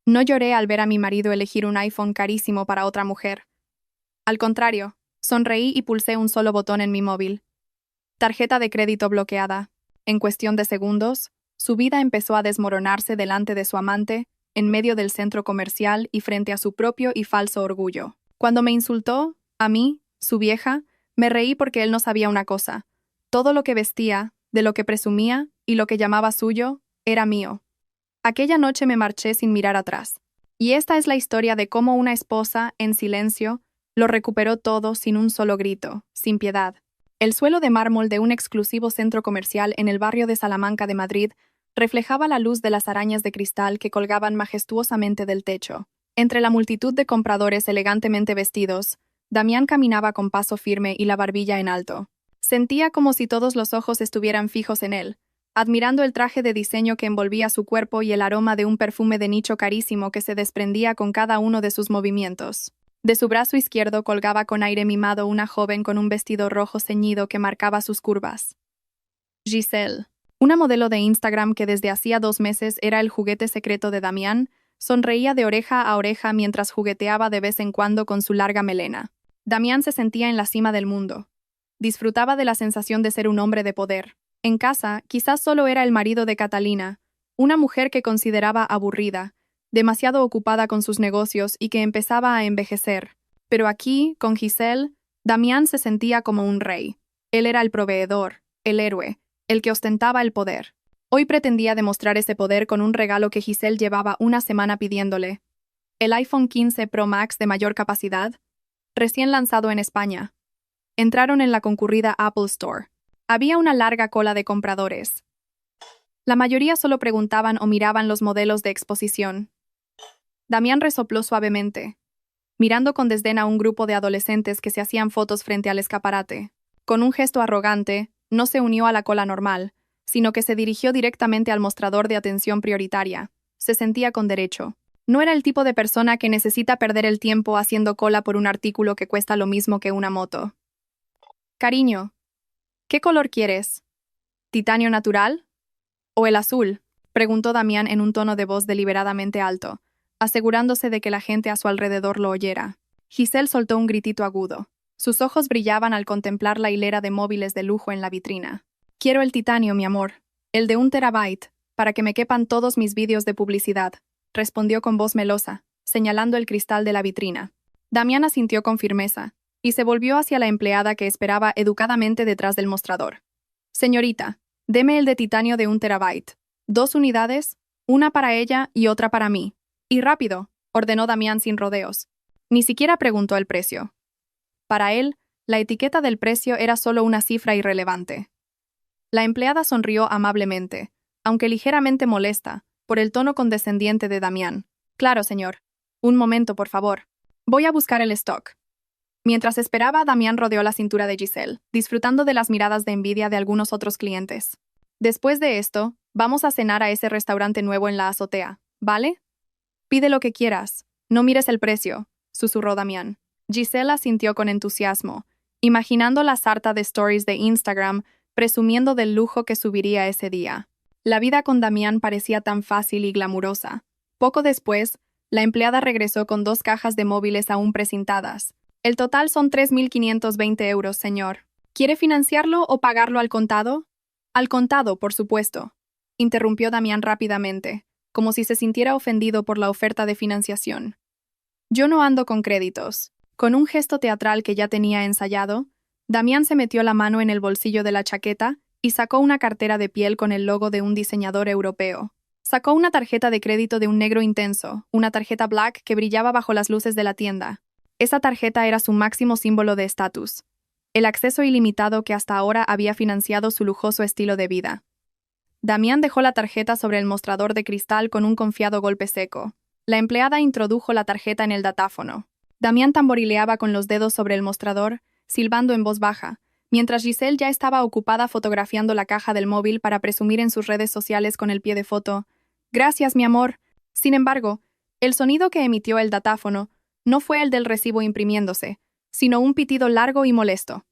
No lloré al ver a mi marido elegir un iPhone carísimo para otra mujer. Al contrario, sonreí y pulsé un solo botón en mi móvil. Tarjeta de crédito bloqueada. En cuestión de segundos, su vida empezó a desmoronarse delante de su amante, en medio del centro comercial y frente a su propio y falso orgullo. Cuando me insultó, a mí, su vieja, me reí porque él no sabía una cosa. Todo lo que vestía, de lo que presumía y lo que llamaba suyo, era mío. Aquella noche me marché sin mirar atrás. Y esta es la historia de cómo una esposa, en silencio, lo recuperó todo sin un solo grito, sin piedad. El suelo de mármol de un exclusivo centro comercial en el barrio de Salamanca de Madrid reflejaba la luz de las arañas de cristal que colgaban majestuosamente del techo. Entre la multitud de compradores elegantemente vestidos, Damián caminaba con paso firme y la barbilla en alto. Sentía como si todos los ojos estuvieran fijos en él, admirando el traje de diseño que envolvía su cuerpo y el aroma de un perfume de nicho carísimo que se desprendía con cada uno de sus movimientos. De su brazo izquierdo colgaba con aire mimado una joven con un vestido rojo ceñido que marcaba sus curvas. Giselle, una modelo de Instagram que desde hacía 2 meses era el juguete secreto de Damián, sonreía de oreja a oreja mientras jugueteaba de vez en cuando con su larga melena. Damián se sentía en la cima del mundo. Disfrutaba de la sensación de ser un hombre de poder. En casa, quizás solo era el marido de Catalina, una mujer que consideraba aburrida, demasiado ocupada con sus negocios y que empezaba a envejecer. Pero aquí, con Giselle, Damián se sentía como un rey. Él era el proveedor, el héroe, el que ostentaba el poder. Hoy pretendía demostrar ese poder con un regalo que Giselle llevaba una semana pidiéndole. El iPhone 15 Pro Max de mayor capacidad, recién lanzado en España. Entraron en la concurrida Apple Store. Había una larga cola de compradores. La mayoría solo preguntaban o miraban los modelos de exposición. Damián resopló suavemente, mirando con desdén a un grupo de adolescentes que se hacían fotos frente al escaparate. Con un gesto arrogante, no se unió a la cola normal, sino que se dirigió directamente al mostrador de atención prioritaria. Se sentía con derecho. No era el tipo de persona que necesita perder el tiempo haciendo cola por un artículo que cuesta lo mismo que una moto. Cariño, ¿qué color quieres? ¿Titanio natural? ¿O el azul? Preguntó Damián en un tono de voz deliberadamente alto, asegurándose de que la gente a su alrededor lo oyera. Giselle soltó un gritito agudo. Sus ojos brillaban al contemplar la hilera de móviles de lujo en la vitrina. Quiero el titanio, mi amor. El de 1 TB, para que me quepan todos mis vídeos de publicidad, respondió con voz melosa, señalando el cristal de la vitrina. Damián asintió con firmeza, y se volvió hacia la empleada que esperaba educadamente detrás del mostrador. Señorita, deme el de titanio de 1 TB. 2 unidades, una para ella y otra para mí. Y rápido, ordenó Damián sin rodeos. Ni siquiera preguntó el precio. Para él, la etiqueta del precio era solo una cifra irrelevante. La empleada sonrió amablemente, aunque ligeramente molesta, por el tono condescendiente de Damián. Claro, señor. Un momento, por favor. Voy a buscar el stock. Mientras esperaba, Damián rodeó la cintura de Giselle, disfrutando de las miradas de envidia de algunos otros clientes. Después de esto, vamos a cenar a ese restaurante nuevo en la azotea, ¿vale? Pide lo que quieras. No mires el precio, susurró Damián. Giselle asintió con entusiasmo, imaginando la sarta de stories de Instagram, presumiendo del lujo que subiría ese día. La vida con Damián parecía tan fácil y glamurosa. Poco después, la empleada regresó con 2 cajas de móviles aún precintadas. El total son 3.520 euros, señor. ¿Quiere financiarlo o pagarlo al contado? Al contado, por supuesto, interrumpió Damián rápidamente, como si se sintiera ofendido por la oferta de financiación. Yo no ando con créditos. Con un gesto teatral que ya tenía ensayado, Damián se metió la mano en el bolsillo de la chaqueta y sacó una cartera de piel con el logo de un diseñador europeo. Sacó una tarjeta de crédito de un negro intenso, una tarjeta black que brillaba bajo las luces de la tienda. Esa tarjeta era su máximo símbolo de estatus, el acceso ilimitado que hasta ahora había financiado su lujoso estilo de vida. Damián dejó la tarjeta sobre el mostrador de cristal con un confiado golpe seco. La empleada introdujo la tarjeta en el datáfono. Damián tamborileaba con los dedos sobre el mostrador, silbando en voz baja, mientras Giselle ya estaba ocupada fotografiando la caja del móvil para presumir en sus redes sociales con el pie de foto. «Gracias, mi amor». Sin embargo, el sonido que emitió el datáfono no fue el del recibo imprimiéndose, sino un pitido largo y molesto.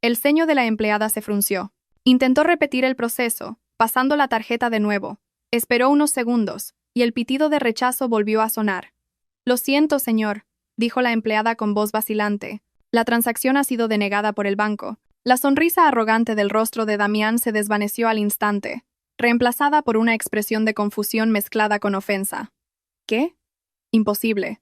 El ceño de la empleada se frunció. Intentó repetir el proceso, pasando la tarjeta de nuevo. Esperó unos segundos, y el pitido de rechazo volvió a sonar. «Lo siento, señor», dijo la empleada con voz vacilante. «La transacción ha sido denegada por el banco». La sonrisa arrogante del rostro de Damián se desvaneció al instante, reemplazada por una expresión de confusión mezclada con ofensa. «¿Qué? Imposible.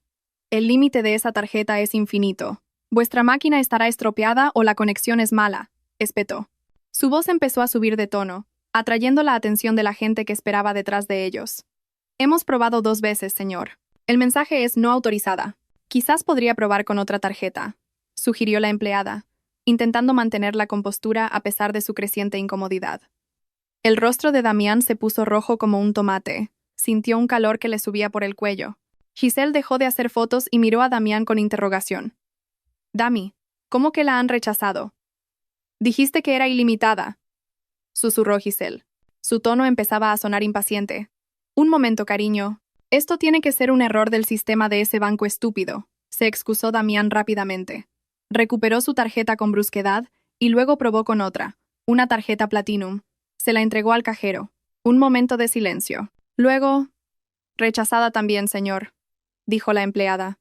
El límite de esa tarjeta es infinito. Vuestra máquina estará estropeada o la conexión es mala», espetó. Su voz empezó a subir de tono, atrayendo la atención de la gente que esperaba detrás de ellos. «Hemos probado 2 veces, señor. El mensaje es no autorizada. Quizás podría probar con otra tarjeta», sugirió la empleada, intentando mantener la compostura a pesar de su creciente incomodidad. El rostro de Damián se puso rojo como un tomate. Sintió un calor que le subía por el cuello. Giselle dejó de hacer fotos y miró a Damián con interrogación. «Dami, ¿cómo que la han rechazado?» «Dijiste que era ilimitada», susurró Giselle. Su tono empezaba a sonar impaciente. «Un momento, cariño. Esto tiene que ser un error del sistema de ese banco estúpido», se excusó Damián rápidamente. Recuperó su tarjeta con brusquedad y luego probó con otra, una tarjeta Platinum. Se la entregó al cajero. Un momento de silencio. Luego, «Rechazada también, señor», dijo la empleada.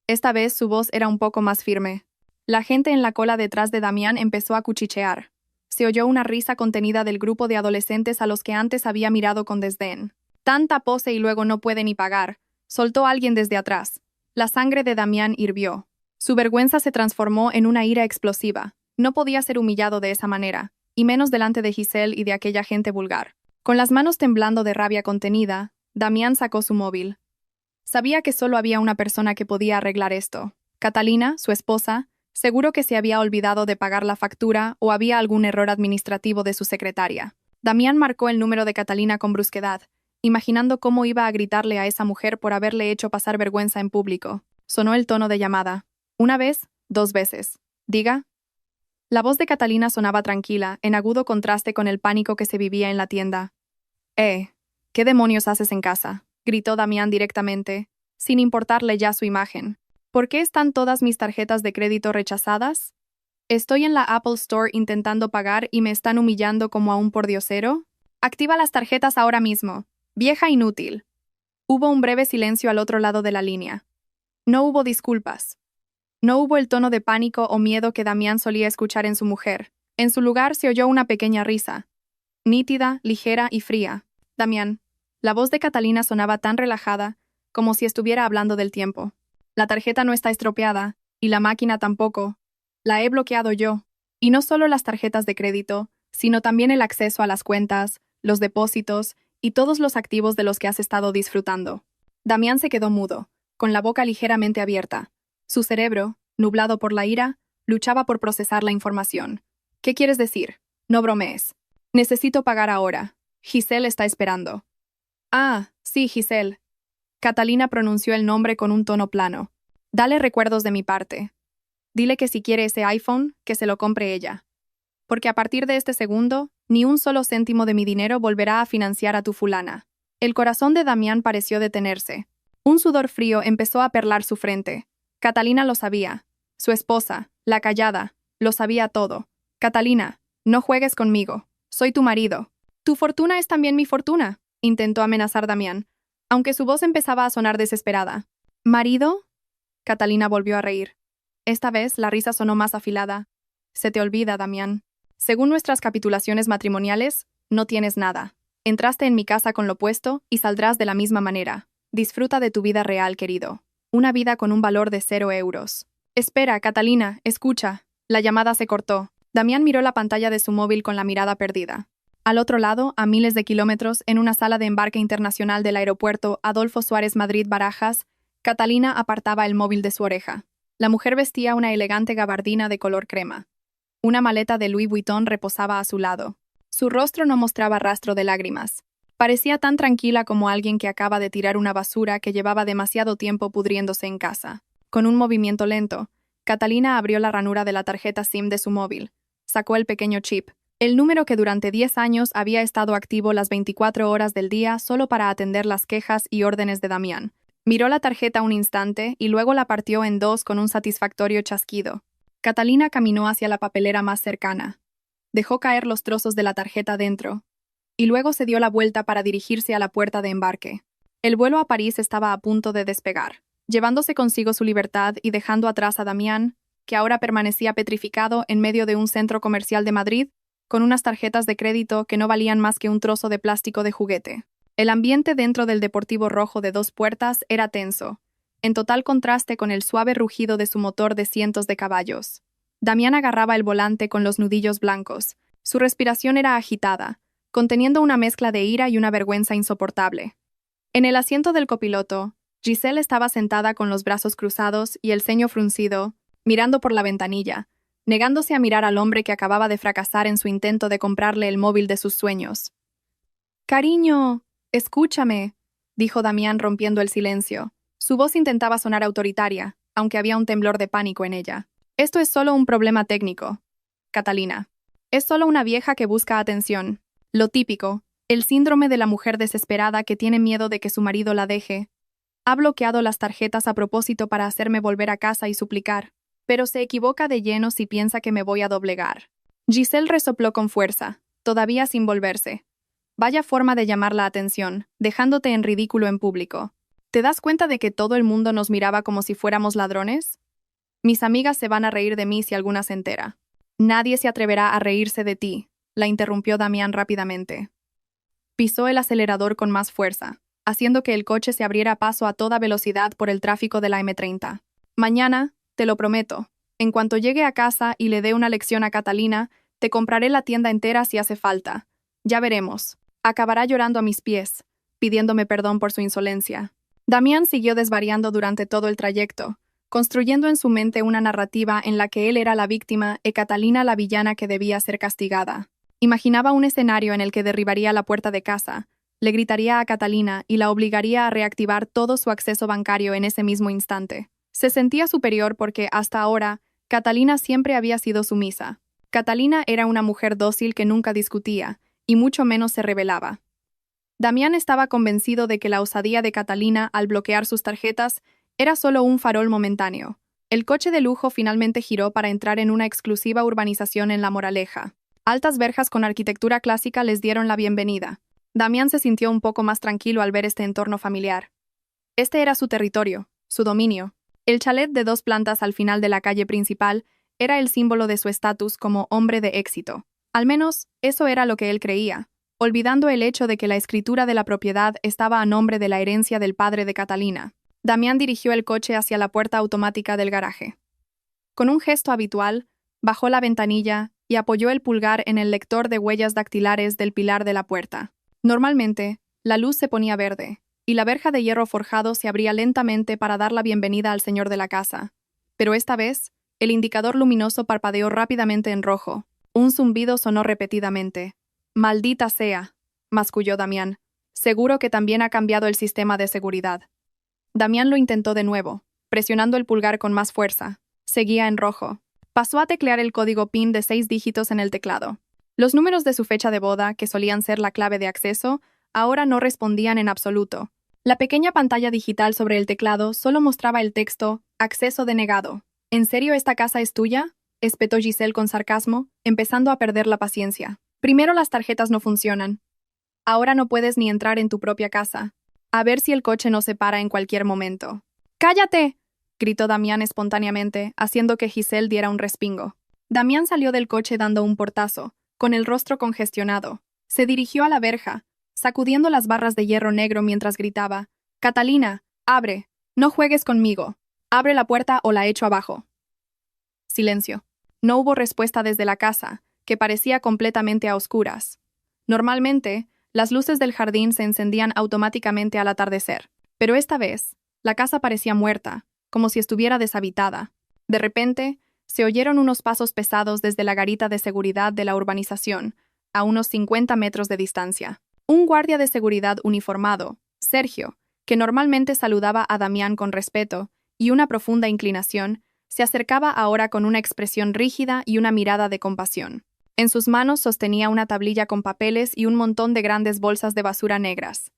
Esta vez su voz era un poco más firme. La gente en la cola detrás de Damián empezó a cuchichear. Se oyó una risa contenida del grupo de adolescentes a los que antes había mirado con desdén. «Tanta pose y luego no puede ni pagar», soltó alguien desde atrás. La sangre de Damián hirvió. Su vergüenza se transformó en una ira explosiva. No podía ser humillado de esa manera, y menos delante de Giselle y de aquella gente vulgar. Con las manos temblando de rabia contenida, Damián sacó su móvil. Sabía que solo había una persona que podía arreglar esto. Catalina, su esposa, seguro que se había olvidado de pagar la factura o había algún error administrativo de su secretaria. Damián marcó el número de Catalina con brusquedad, imaginando cómo iba a gritarle a esa mujer por haberle hecho pasar vergüenza en público. Sonó el tono de llamada. 1 vez, 2 veces. «Diga». La voz de Catalina sonaba tranquila, en agudo contraste con el pánico que se vivía en la tienda. ¿Qué demonios haces en casa?», gritó Damián directamente, sin importarle ya su imagen. «¿Por qué están todas mis tarjetas de crédito rechazadas? ¿Estoy en la Apple Store intentando pagar y me están humillando como a un pordiosero? Activa las tarjetas ahora mismo. Vieja inútil». Hubo un breve silencio al otro lado de la línea. No hubo disculpas. No hubo el tono de pánico o miedo que Damián solía escuchar en su mujer. En su lugar se oyó una pequeña risa. Nítida, ligera y fría. «Damián». La voz de Catalina sonaba tan relajada, como si estuviera hablando del tiempo. «La tarjeta no está estropeada, y la máquina tampoco. La he bloqueado yo. Y no solo las tarjetas de crédito, sino también el acceso a las cuentas, los depósitos y todos los activos de los que has estado disfrutando». Damián se quedó mudo, con la boca ligeramente abierta. Su cerebro, nublado por la ira, luchaba por procesar la información. «¿Qué quieres decir? No bromees. Necesito pagar ahora. Giselle está esperando». «Ah, sí, Giselle». Catalina pronunció el nombre con un tono plano. «Dale recuerdos de mi parte. Dile que si quiere ese iPhone, que se lo compre ella. Porque a partir de este segundo, ni un solo céntimo de mi dinero volverá a financiar a tu fulana». El corazón de Damián pareció detenerse. Un sudor frío empezó a perlar su frente. Catalina lo sabía. Su esposa, la callada, lo sabía todo. «Catalina, no juegues conmigo. Soy tu marido». «Tu fortuna es también mi fortuna», intentó amenazar Damián, aunque su voz empezaba a sonar desesperada. «¿Marido?». Catalina volvió a reír. Esta vez la risa sonó más afilada. «Se te olvida, Damián. Según nuestras capitulaciones matrimoniales, no tienes nada. Entraste en mi casa con lo puesto y saldrás de la misma manera. Disfruta de tu vida real, querido. Una vida con un valor de 0 euros. «Espera, Catalina, escucha». La llamada se cortó. Damián miró la pantalla de su móvil con la mirada perdida. Al otro lado, a miles de kilómetros, en una sala de embarque internacional del aeropuerto Adolfo Suárez Madrid-Barajas, Catalina apartaba el móvil de su oreja. La mujer vestía una elegante gabardina de color crema. Una maleta de Louis Vuitton reposaba a su lado. Su rostro no mostraba rastro de lágrimas. Parecía tan tranquila como alguien que acaba de tirar una basura que llevaba demasiado tiempo pudriéndose en casa. Con un movimiento lento, Catalina abrió la ranura de la tarjeta SIM de su móvil. Sacó el pequeño chip, el número que durante 10 años había estado activo las 24 horas del día solo para atender las quejas y órdenes de Damián. Miró la tarjeta un instante y luego la partió en 2 con un satisfactorio chasquido. Catalina caminó hacia la papelera más cercana. Dejó caer los trozos de la tarjeta dentro, y luego se dio la vuelta para dirigirse a la puerta de embarque. El vuelo a París estaba a punto de despegar, llevándose consigo su libertad y dejando atrás a Damián, que ahora permanecía petrificado en medio de un centro comercial de Madrid, con unas tarjetas de crédito que no valían más que un trozo de plástico de juguete. El ambiente dentro del Deportivo Rojo de Dos Puertas era tenso, en total contraste con el suave rugido de su motor de cientos de caballos. Damián agarraba el volante con los nudillos blancos. Su respiración era agitada, conteniendo una mezcla de ira y una vergüenza insoportable. En el asiento del copiloto, Giselle estaba sentada con los brazos cruzados y el ceño fruncido, mirando por la ventanilla, negándose a mirar al hombre que acababa de fracasar en su intento de comprarle el móvil de sus sueños. «Cariño, escúchame», dijo Damián rompiendo el silencio. Su voz intentaba sonar autoritaria, aunque había un temblor de pánico en ella. «Esto es solo un problema técnico, Catalina. Es solo una vieja que busca atención. Lo típico, el síndrome de la mujer desesperada que tiene miedo de que su marido la deje. Ha bloqueado las tarjetas a propósito para hacerme volver a casa y suplicar, pero se equivoca de lleno si piensa que me voy a doblegar». Giselle resopló con fuerza, todavía sin volverse. «Vaya forma de llamar la atención, dejándote en ridículo en público. ¿Te das cuenta de que todo el mundo nos miraba como si fuéramos ladrones? Mis amigas se van a reír de mí si alguna se entera». «Nadie se atreverá a reírse de ti», la interrumpió Damián rápidamente. Pisó el acelerador con más fuerza, haciendo que el coche se abriera paso a toda velocidad por el tráfico de la M30. «Mañana, te lo prometo, en cuanto llegue a casa y le dé una lección a Catalina, te compraré la tienda entera si hace falta. Ya veremos. Acabará llorando a mis pies, pidiéndome perdón por su insolencia». Damián siguió desvariando durante todo el trayecto, construyendo en su mente una narrativa en la que él era la víctima y Catalina la villana que debía ser castigada. Imaginaba un escenario en el que derribaría la puerta de casa, le gritaría a Catalina y la obligaría a reactivar todo su acceso bancario en ese mismo instante. Se sentía superior porque, hasta ahora, Catalina siempre había sido sumisa. Catalina era una mujer dócil que nunca discutía, y mucho menos se rebelaba. Damián estaba convencido de que la osadía de Catalina al bloquear sus tarjetas era solo un farol momentáneo. El coche de lujo finalmente giró para entrar en una exclusiva urbanización en La Moraleja. Altas verjas con arquitectura clásica les dieron la bienvenida. Damián se sintió un poco más tranquilo al ver este entorno familiar. Este era su territorio, su dominio. El chalet de 2 plantas al final de la calle principal era el símbolo de su estatus como hombre de éxito. Al menos, eso era lo que él creía, olvidando el hecho de que la escritura de la propiedad estaba a nombre de la herencia del padre de Catalina. Damián dirigió el coche hacia la puerta automática del garaje. Con un gesto habitual, bajó la ventanilla y apoyó el pulgar en el lector de huellas dactilares del pilar de la puerta. Normalmente, la luz se ponía verde, y la verja de hierro forjado se abría lentamente para dar la bienvenida al señor de la casa. Pero esta vez, el indicador luminoso parpadeó rápidamente en rojo. Un zumbido sonó repetidamente. «Maldita sea», masculló Damián. «Seguro que también ha cambiado el sistema de seguridad». Damián lo intentó de nuevo, presionando el pulgar con más fuerza. Seguía en rojo. Pasó a teclear el código PIN de 6 dígitos en el teclado. Los números de su fecha de boda, que solían ser la clave de acceso, ahora no respondían en absoluto. La pequeña pantalla digital sobre el teclado solo mostraba el texto «Acceso denegado». «¿En serio esta casa es tuya?», espetó Giselle con sarcasmo, empezando a perder la paciencia. «Primero las tarjetas no funcionan. Ahora no puedes ni entrar en tu propia casa. A ver si el coche no se para en cualquier momento». «¡Cállate!», gritó Damián espontáneamente, haciendo que Giselle diera un respingo. Damián salió del coche dando un portazo, con el rostro congestionado. Se dirigió a la verja, sacudiendo las barras de hierro negro mientras gritaba: «Catalina, abre, no juegues conmigo. Abre la puerta o la echo abajo». Silencio. No hubo respuesta desde la casa, que parecía completamente a oscuras. Normalmente, las luces del jardín se encendían automáticamente al atardecer, pero esta vez, la casa parecía muerta, como si estuviera deshabitada. De repente, se oyeron unos pasos pesados desde la garita de seguridad de la urbanización, a unos 50 metros de distancia. Un guardia de seguridad uniformado, Sergio, que normalmente saludaba a Damián con respeto y una profunda inclinación, se acercaba ahora con una expresión rígida y una mirada de compasión. En sus manos sostenía una tablilla con papeles y un montón de grandes bolsas de basura negras.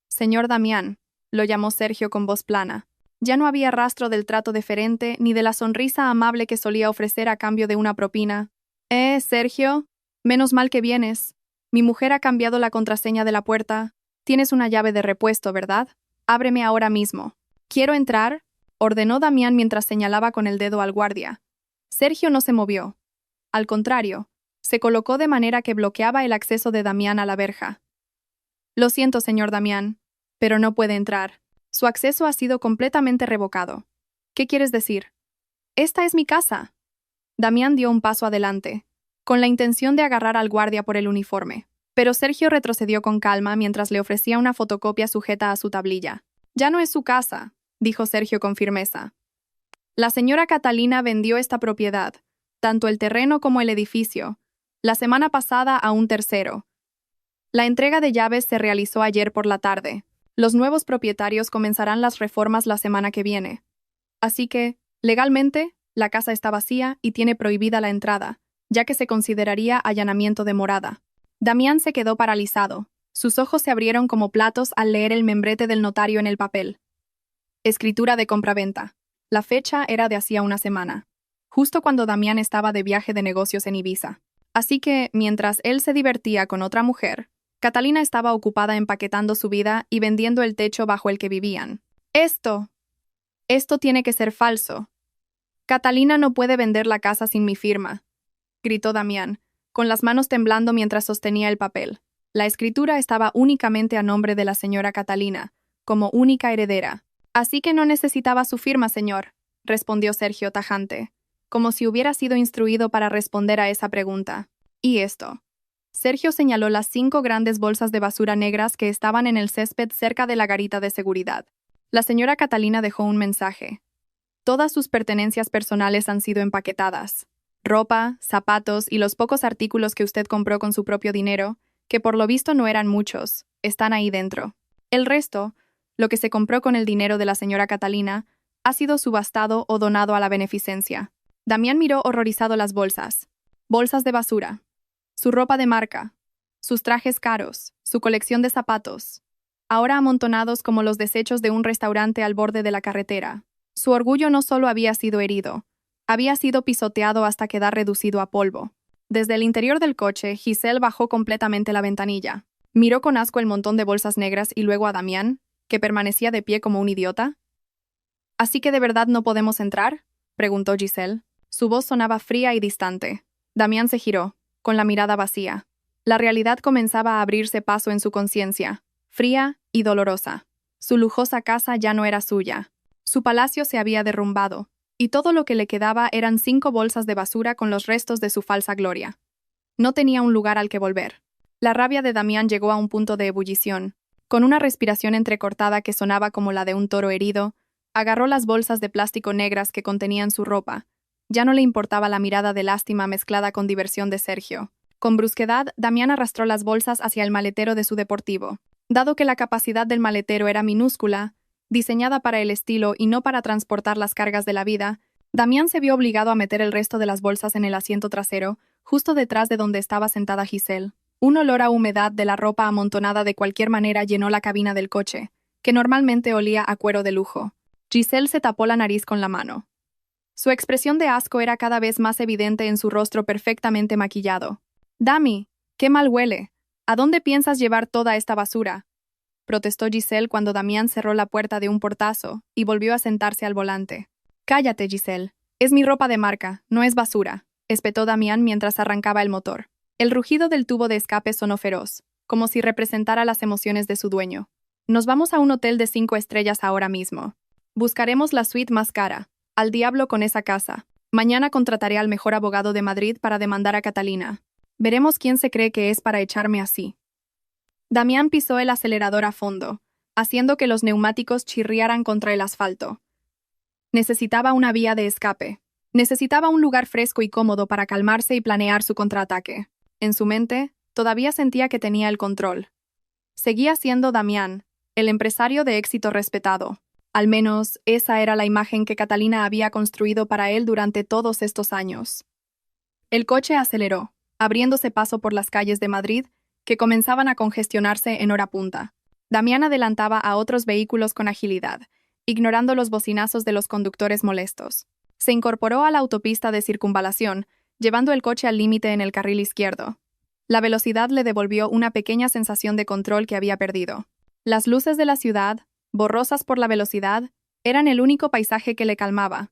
«Señor Damián», lo llamó Sergio con voz plana. Ya no había rastro del trato deferente ni de la sonrisa amable que solía ofrecer a cambio de una propina. Sergio, menos mal que vienes. Mi mujer ha cambiado la contraseña de la puerta. Tienes una llave de repuesto, ¿verdad?». Ábreme ahora mismo. Quiero entrar, ordenó Damián mientras señalaba con el dedo al guardia. Sergio no se movió. Al contrario, se colocó de manera que bloqueaba el acceso de Damián a la verja. Lo siento, señor Damián, pero no puede entrar. Su acceso ha sido completamente revocado. ¿Qué quieres decir? Esta es mi casa. Damián dio un paso adelante, con la intención de agarrar al guardia por el uniforme. Pero Sergio retrocedió con calma mientras le ofrecía una fotocopia sujeta a su tablilla. Ya no es su casa, dijo Sergio con firmeza. La señora Catalina vendió esta propiedad, tanto el terreno como el edificio, la semana pasada a un tercero. La entrega de llaves se realizó ayer por la tarde. Los nuevos propietarios comenzarán las reformas la semana que viene. Así que, legalmente, la casa está vacía y tiene prohibida la entrada, ya que se consideraría allanamiento de morada. Damián se quedó paralizado. Sus ojos se abrieron como platos al leer el membrete del notario en el papel. Escritura de compraventa. La fecha era de hacía una semana, justo cuando Damián estaba de viaje de negocios en Ibiza. Así que, mientras él se divertía con otra mujer, Catalina estaba ocupada empaquetando su vida y vendiendo el techo bajo el que vivían. Esto tiene que ser falso. Catalina no puede vender la casa sin mi firma, gritó Damián, con las manos temblando mientras sostenía el papel. La escritura estaba únicamente a nombre de la señora Catalina, como única heredera. Así que no necesitaba su firma, señor, respondió Sergio tajante, como si hubiera sido instruido para responder a esa pregunta. ¿Y esto? Sergio señaló las 5 grandes bolsas de basura negras que estaban en el césped cerca de la garita de seguridad. La señora Catalina dejó un mensaje. Todas sus pertenencias personales han sido empaquetadas. Ropa, zapatos y los pocos artículos que usted compró con su propio dinero, que por lo visto no eran muchos, están ahí dentro. El resto, lo que se compró con el dinero de la señora Catalina, ha sido subastado o donado a la beneficencia. Damián miró horrorizado las bolsas. Bolsas de basura. Su ropa de marca. Sus trajes caros. Su colección de zapatos. Ahora amontonados como los desechos de un restaurante al borde de la carretera. Su orgullo no solo había sido herido, había sido pisoteado hasta quedar reducido a polvo. Desde el interior del coche, Giselle bajó completamente la ventanilla. Miró con asco el montón de bolsas negras y luego a Damián, que permanecía de pie como un idiota. ¿Así que de verdad no podemos entrar?, preguntó Giselle. Su voz sonaba fría y distante. Damián se giró, con la mirada vacía. La realidad comenzaba a abrirse paso en su conciencia, fría y dolorosa. Su lujosa casa ya no era suya. Su palacio se había derrumbado, y todo lo que le quedaba eran 5 bolsas de basura con los restos de su falsa gloria. No tenía un lugar al que volver. La rabia de Damián llegó a un punto de ebullición. Con una respiración entrecortada que sonaba como la de un toro herido, agarró las bolsas de plástico negras que contenían su ropa. Ya no le importaba la mirada de lástima mezclada con diversión de Sergio. Con brusquedad, Damián arrastró las bolsas hacia el maletero de su deportivo. Dado que la capacidad del maletero era minúscula, diseñada para el estilo y no para transportar las cargas de la vida, Damián se vio obligado a meter el resto de las bolsas en el asiento trasero, justo detrás de donde estaba sentada Giselle. Un olor a humedad de la ropa amontonada de cualquier manera llenó la cabina del coche, que normalmente olía a cuero de lujo. Giselle se tapó la nariz con la mano. Su expresión de asco era cada vez más evidente en su rostro perfectamente maquillado. «Dami, qué mal huele. ¿A dónde piensas llevar toda esta basura?», protestó Giselle cuando Damián cerró la puerta de un portazo y volvió a sentarse al volante. «Cállate, Giselle. Es mi ropa de marca, no es basura», espetó Damián mientras arrancaba el motor. El rugido del tubo de escape sonó feroz, como si representara las emociones de su dueño. «Nos vamos a un hotel de 5 estrellas ahora mismo. Buscaremos la suite más cara. Al diablo con esa casa. Mañana contrataré al mejor abogado de Madrid para demandar a Catalina. Veremos quién se cree que es para echarme así». Damián pisó el acelerador a fondo, haciendo que los neumáticos chirriaran contra el asfalto. Necesitaba una vía de escape. Necesitaba un lugar fresco y cómodo para calmarse y planear su contraataque. En su mente, todavía sentía que tenía el control. Seguía siendo Damián, el empresario de éxito respetado. Al menos, esa era la imagen que Catalina había construido para él durante todos estos años. El coche aceleró, abriéndose paso por las calles de Madrid, que comenzaban a congestionarse en hora punta. Damián adelantaba a otros vehículos con agilidad, ignorando los bocinazos de los conductores molestos. Se incorporó a la autopista de circunvalación, llevando el coche al límite en el carril izquierdo. La velocidad le devolvió una pequeña sensación de control que había perdido. Las luces de la ciudad, borrosas por la velocidad, eran el único paisaje que le calmaba.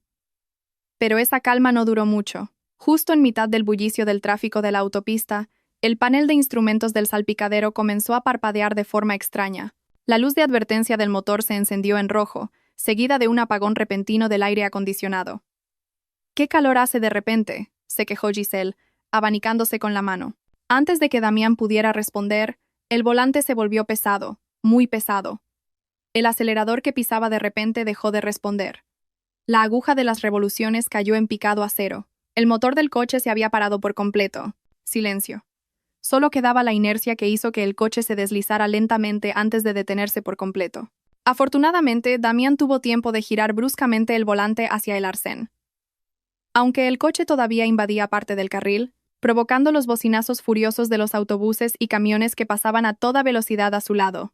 Pero esa calma no duró mucho. Justo en mitad del bullicio del tráfico de la autopista, el panel de instrumentos del salpicadero comenzó a parpadear de forma extraña. La luz de advertencia del motor se encendió en rojo, seguida de un apagón repentino del aire acondicionado. «¿Qué calor hace de repente?», se quejó Giselle, abanicándose con la mano. Antes de que Damián pudiera responder, el volante se volvió pesado, muy pesado. El acelerador que pisaba de repente dejó de responder. La aguja de las revoluciones cayó en picado a cero. El motor del coche se había parado por completo. Silencio. Solo quedaba la inercia que hizo que el coche se deslizara lentamente antes de detenerse por completo. Afortunadamente, Damián tuvo tiempo de girar bruscamente el volante hacia el arcén. Aunque el coche todavía invadía parte del carril, provocando los bocinazos furiosos de los autobuses y camiones que pasaban a toda velocidad a su lado.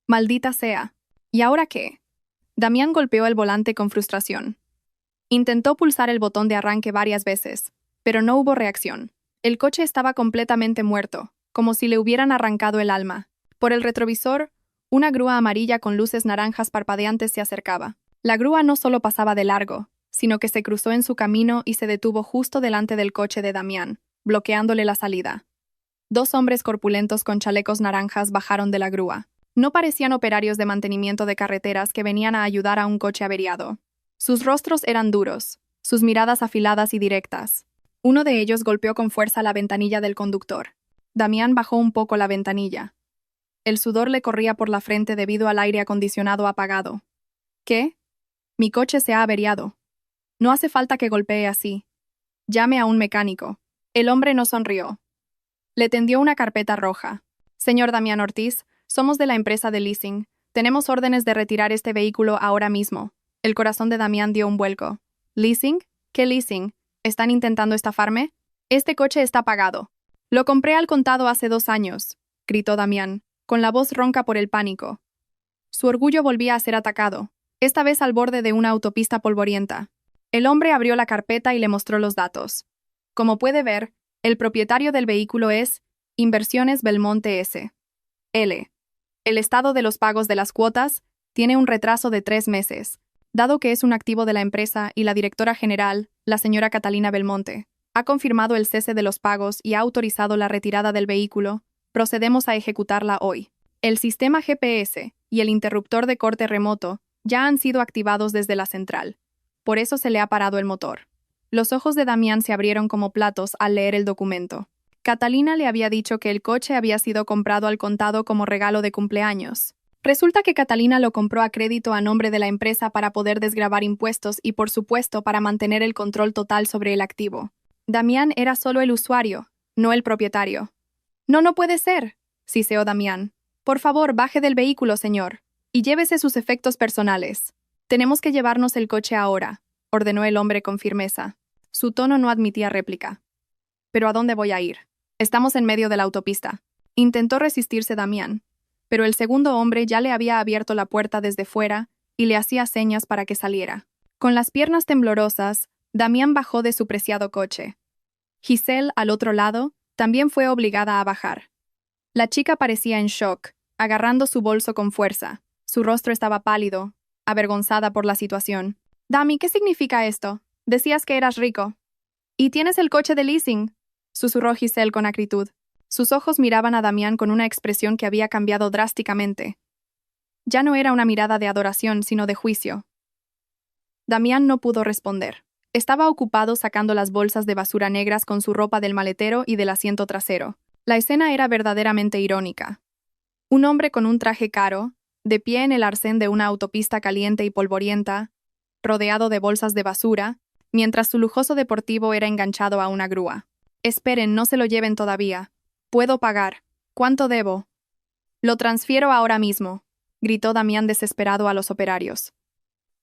«Maldita sea. ¿Y ahora qué?». Damián golpeó el volante con frustración. Intentó pulsar el botón de arranque varias veces, pero no hubo reacción. El coche estaba completamente muerto, como si le hubieran arrancado el alma. Por el retrovisor, una grúa amarilla con luces naranjas parpadeantes se acercaba. La grúa no solo pasaba de largo, sino que se cruzó en su camino y se detuvo justo delante del coche de Damián, bloqueándole la salida. Dos hombres corpulentos con chalecos naranjas bajaron de la grúa. No parecían operarios de mantenimiento de carreteras que venían a ayudar a un coche averiado. Sus rostros eran duros, sus miradas afiladas y directas. Uno de ellos golpeó con fuerza la ventanilla del conductor. Damián bajó un poco la ventanilla. El sudor le corría por la frente debido al aire acondicionado apagado. «¿Qué? Mi coche se ha averiado. No hace falta que golpee así. Llame a un mecánico». El hombre no sonrió. Le tendió una carpeta roja. «Señor Damián Ortiz, somos de la empresa de leasing. Tenemos órdenes de retirar este vehículo ahora mismo». El corazón de Damián dio un vuelco. «¿Leasing? ¿Qué leasing? ¿Están intentando estafarme? Este coche está pagado. Lo compré al contado hace 2 años», gritó Damián, con la voz ronca por el pánico. Su orgullo volvía a ser atacado, esta vez al borde de una autopista polvorienta. El hombre abrió la carpeta y le mostró los datos. Como puede ver, el propietario del vehículo es Inversiones Belmonte S.L. El estado de los pagos de las cuotas tiene un retraso de 3 meses, dado que es un activo de la empresa y la directora general, la señora Catalina Belmonte, ha confirmado el cese de los pagos y ha autorizado la retirada del vehículo. Procedemos a ejecutarla hoy. El sistema GPS y el interruptor de corte remoto ya han sido activados desde la central. Por eso se le ha parado el motor. Los ojos de Damián se abrieron como platos al leer el documento. Catalina le había dicho que el coche había sido comprado al contado como regalo de cumpleaños. Resulta que Catalina lo compró a crédito a nombre de la empresa para poder desgravar impuestos y, por supuesto, para mantener el control total sobre el activo. Damián era solo el usuario, no el propietario. No puede ser», siseó Damián. «Por favor, baje del vehículo, señor, y llévese sus efectos personales. Tenemos que llevarnos el coche ahora», ordenó el hombre con firmeza. Su tono no admitía réplica. «¿Pero a dónde voy a ir? Estamos en medio de la autopista». Intentó resistirse Damián, pero el segundo hombre ya le había abierto la puerta desde fuera y le hacía señas para que saliera. Con las piernas temblorosas, Damián bajó de su preciado coche. Giselle, al otro lado, también fue obligada a bajar. La chica parecía en shock, agarrando su bolso con fuerza. Su rostro estaba pálido, avergonzada por la situación. «Dami, ¿qué significa esto? Decías que eras rico». «¿Y tienes el coche de leasing?», susurró Giselle con acritud. Sus ojos miraban a Damián con una expresión que había cambiado drásticamente. Ya no era una mirada de adoración, sino de juicio. Damián no pudo responder. Estaba ocupado sacando las bolsas de basura negras con su ropa del maletero y del asiento trasero. La escena era verdaderamente irónica. Un hombre con un traje caro, de pie en el arcén de una autopista caliente y polvorienta, rodeado de bolsas de basura, mientras su lujoso deportivo era enganchado a una grúa. «Esperen, no se lo lleven todavía. Puedo pagar. ¿Cuánto debo?» «Lo transfiero ahora mismo», gritó Damián desesperado a los operarios.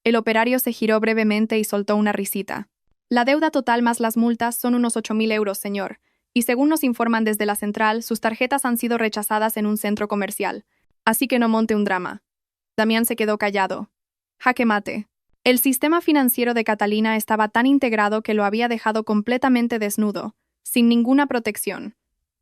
El operario se giró brevemente y soltó una risita. «La deuda total más las multas son unos 8.000 euros, señor, y según nos informan desde la central, sus tarjetas han sido rechazadas en un centro comercial. Así que no monte un drama». Damián se quedó callado. Jaque mate. El sistema financiero de Catalina estaba tan integrado que lo había dejado completamente desnudo, sin ninguna protección.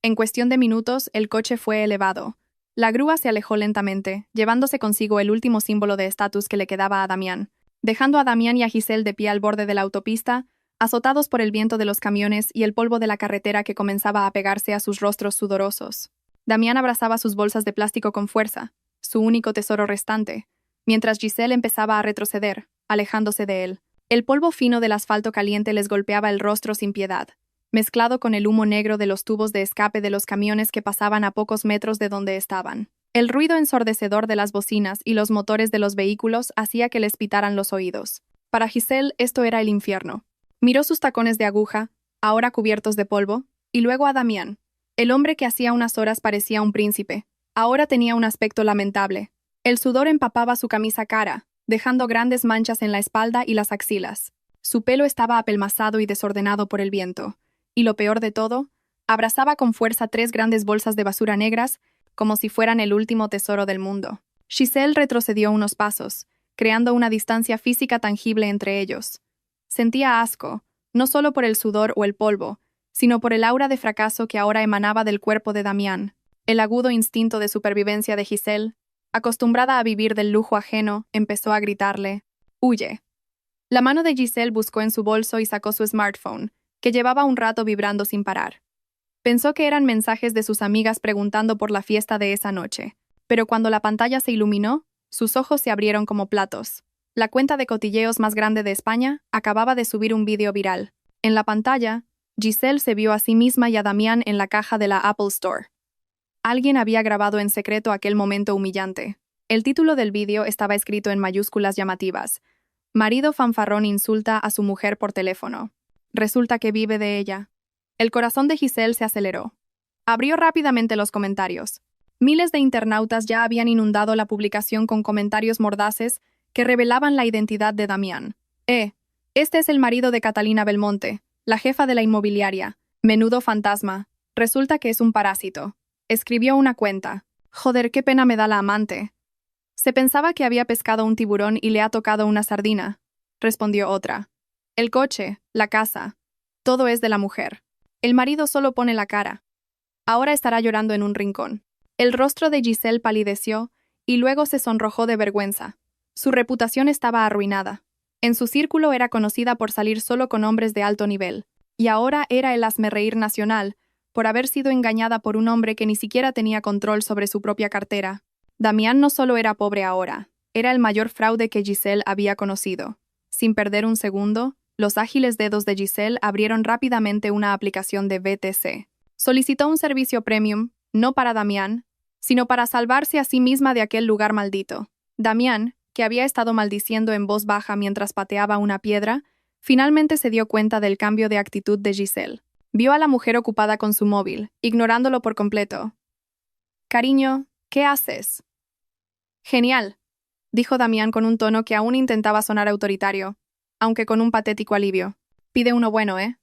En cuestión de minutos, el coche fue elevado. La grúa se alejó lentamente, llevándose consigo el último símbolo de estatus que le quedaba a Damián, dejando a Damián y a Giselle de pie al borde de la autopista, azotados por el viento de los camiones y el polvo de la carretera que comenzaba a pegarse a sus rostros sudorosos. Damián abrazaba sus bolsas de plástico con fuerza, su único tesoro restante, mientras Giselle empezaba a retroceder, alejándose de él. El polvo fino del asfalto caliente les golpeaba el rostro sin piedad, mezclado con el humo negro de los tubos de escape de los camiones que pasaban a pocos metros de donde estaban. El ruido ensordecedor de las bocinas y los motores de los vehículos hacía que les pitaran los oídos. Para Giselle esto era el infierno. Miró sus tacones de aguja, ahora cubiertos de polvo, y luego a Damián. El hombre que hacía unas horas parecía un príncipe, ahora tenía un aspecto lamentable. El sudor empapaba su camisa cara, dejando grandes manchas en la espalda y las axilas. Su pelo estaba apelmazado y desordenado por el viento. Y lo peor de todo, abrazaba con fuerza 3 grandes bolsas de basura negras, como si fueran el último tesoro del mundo. Giselle retrocedió unos pasos, creando una distancia física tangible entre ellos. Sentía asco, no solo por el sudor o el polvo, sino por el aura de fracaso que ahora emanaba del cuerpo de Damián. El agudo instinto de supervivencia de Giselle, acostumbrada a vivir del lujo ajeno, empezó a gritarle: «¡Huye!». La mano de Giselle buscó en su bolso y sacó su smartphone, que llevaba un rato vibrando sin parar. Pensó que eran mensajes de sus amigas preguntando por la fiesta de esa noche, pero cuando la pantalla se iluminó, sus ojos se abrieron como platos. La cuenta de cotilleos más grande de España acababa de subir un vídeo viral. En la pantalla, Giselle se vio a sí misma y a Damián en la caja de la Apple Store. Alguien había grabado en secreto aquel momento humillante. El título del vídeo estaba escrito en mayúsculas llamativas: «Marido fanfarrón insulta a su mujer por teléfono. Resulta que vive de ella». El corazón de Giselle se aceleró. Abrió rápidamente los comentarios. Miles de internautas ya habían inundado la publicación con comentarios mordaces que revelaban la identidad de Damián. Este es el marido de Catalina Belmonte, la jefa de la inmobiliaria. Menudo fantasma. Resulta que es un parásito. Escribió una cuenta. Joder, qué pena me da la amante. Se pensaba que había pescado un tiburón y le ha tocado una sardina, respondió otra. El coche, la casa, todo es de la mujer. El marido solo pone la cara. Ahora estará llorando en un rincón. El rostro de Giselle palideció y luego se sonrojó de vergüenza. Su reputación estaba arruinada. En su círculo era conocida por salir solo con hombres de alto nivel, y ahora era el hazmerreír nacional por haber sido engañada por un hombre que ni siquiera tenía control sobre su propia cartera. Damián no solo era pobre ahora, era el mayor fraude que Giselle había conocido. Sin perder un segundo, los ágiles dedos de Giselle abrieron rápidamente una aplicación de BTC. Solicitó un servicio premium, no para Damián, sino para salvarse a sí misma de aquel lugar maldito. Damián, que había estado maldiciendo en voz baja mientras pateaba una piedra, finalmente se dio cuenta del cambio de actitud de Giselle. Vio a la mujer ocupada con su móvil, ignorándolo por completo. «Cariño, ¿qué haces?» «Genial», dijo Damián con un tono que aún intentaba sonar autoritario, aunque con un patético alivio. «Pide uno bueno, ¿eh?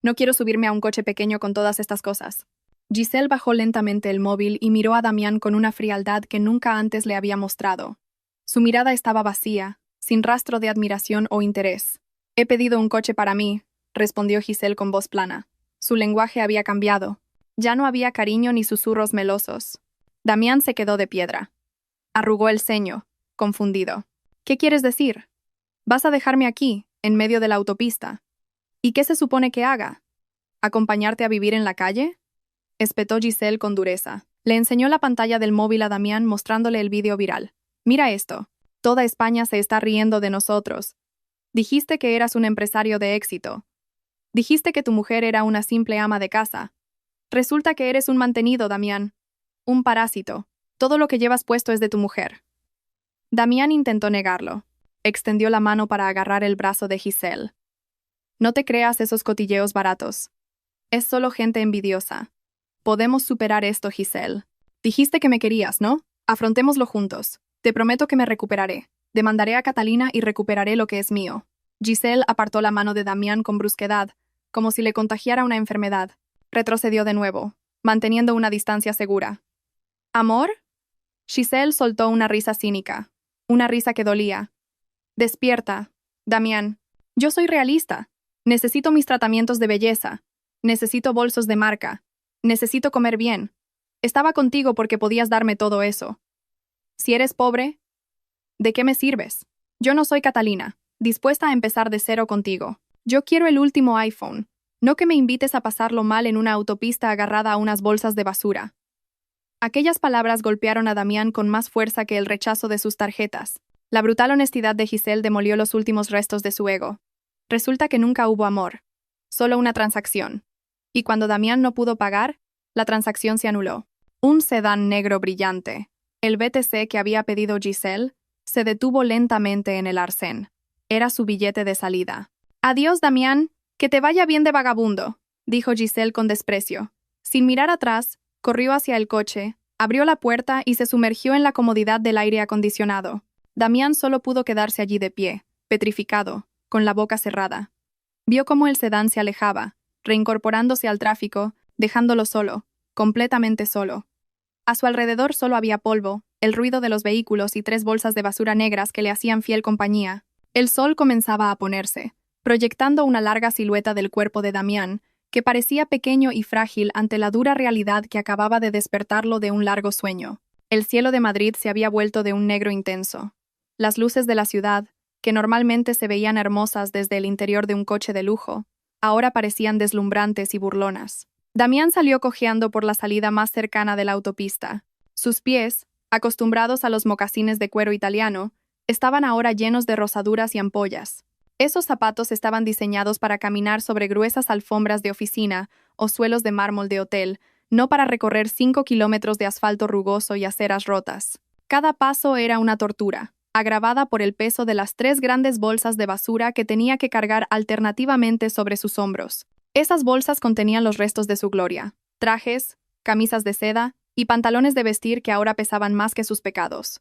No quiero subirme a un coche pequeño con todas estas cosas». Giselle bajó lentamente el móvil y miró a Damián con una frialdad que nunca antes le había mostrado. Su mirada estaba vacía, sin rastro de admiración o interés. «He pedido un coche para mí», respondió Giselle con voz plana. Su lenguaje había cambiado. Ya no había cariño ni susurros melosos. Damián se quedó de piedra. Arrugó el ceño, confundido. «¿Qué quieres decir? ¿Vas a dejarme aquí, en medio de la autopista? ¿Y qué se supone que haga? ¿Acompañarte a vivir en la calle?», espetó Giselle con dureza. Le enseñó la pantalla del móvil a Damián mostrándole el vídeo viral. «Mira esto. Toda España se está riendo de nosotros. Dijiste que eras un empresario de éxito. Dijiste que tu mujer era una simple ama de casa. Resulta que eres un mantenido, Damián. Un parásito. Todo lo que llevas puesto es de tu mujer». Damián intentó negarlo. Extendió la mano para agarrar el brazo de Giselle. «No te creas esos cotilleos baratos. Es solo gente envidiosa. Podemos superar esto, Giselle. Dijiste que me querías, ¿no? Afrontémoslo juntos. Te prometo que me recuperaré. Demandaré a Catalina y recuperaré lo que es mío». Giselle apartó la mano de Damián con brusquedad, como si le contagiara una enfermedad. Retrocedió de nuevo, manteniendo una distancia segura. «¿Amor?». Giselle soltó una risa cínica, una risa que dolía. «Despierta, Damián. Yo soy realista. Necesito mis tratamientos de belleza. Necesito bolsos de marca. Necesito comer bien. Estaba contigo porque podías darme todo eso. Si eres pobre, ¿de qué me sirves? Yo no soy Catalina, dispuesta a empezar de cero contigo. Yo quiero el último iPhone, no que me invites a pasarlo mal en una autopista agarrada a unas bolsas de basura. Aquellas palabras golpearon a Damián con más fuerza que el rechazo de sus tarjetas. La brutal honestidad de Giselle demolió los últimos restos de su ego. Resulta que nunca hubo amor, solo una transacción. Y cuando Damián no pudo pagar, la transacción se anuló. Un sedán negro brillante, el BTC que había pedido Giselle, se detuvo lentamente en el arcén. Era su billete de salida. «Adiós, Damián, que te vaya bien de vagabundo», dijo Giselle con desprecio. Sin mirar atrás, corrió hacia el coche, abrió la puerta y se sumergió en la comodidad del aire acondicionado. Damián solo pudo quedarse allí de pie, petrificado, con la boca cerrada. Vio cómo el sedán se alejaba, reincorporándose al tráfico, dejándolo solo, completamente solo. A su alrededor solo había polvo, el ruido de los vehículos y 3 bolsas de basura negras que le hacían fiel compañía. El sol comenzaba a ponerse, proyectando una larga silueta del cuerpo de Damián, que parecía pequeño y frágil ante la dura realidad que acababa de despertarlo de un largo sueño. El cielo de Madrid se había vuelto de un negro intenso. Las luces de la ciudad, que normalmente se veían hermosas desde el interior de un coche de lujo, ahora parecían deslumbrantes y burlonas. Damián salió cojeando por la salida más cercana de la autopista. Sus pies, acostumbrados a los mocasines de cuero italiano, estaban ahora llenos de rosaduras y ampollas. Esos zapatos estaban diseñados para caminar sobre gruesas alfombras de oficina o suelos de mármol de hotel, no para recorrer 5 kilómetros de asfalto rugoso y aceras rotas. Cada paso era una tortura, agravada por el peso de las 3 grandes bolsas de basura que tenía que cargar alternativamente sobre sus hombros. Esas bolsas contenían los restos de su gloria: trajes, camisas de seda y pantalones de vestir que ahora pesaban más que sus pecados.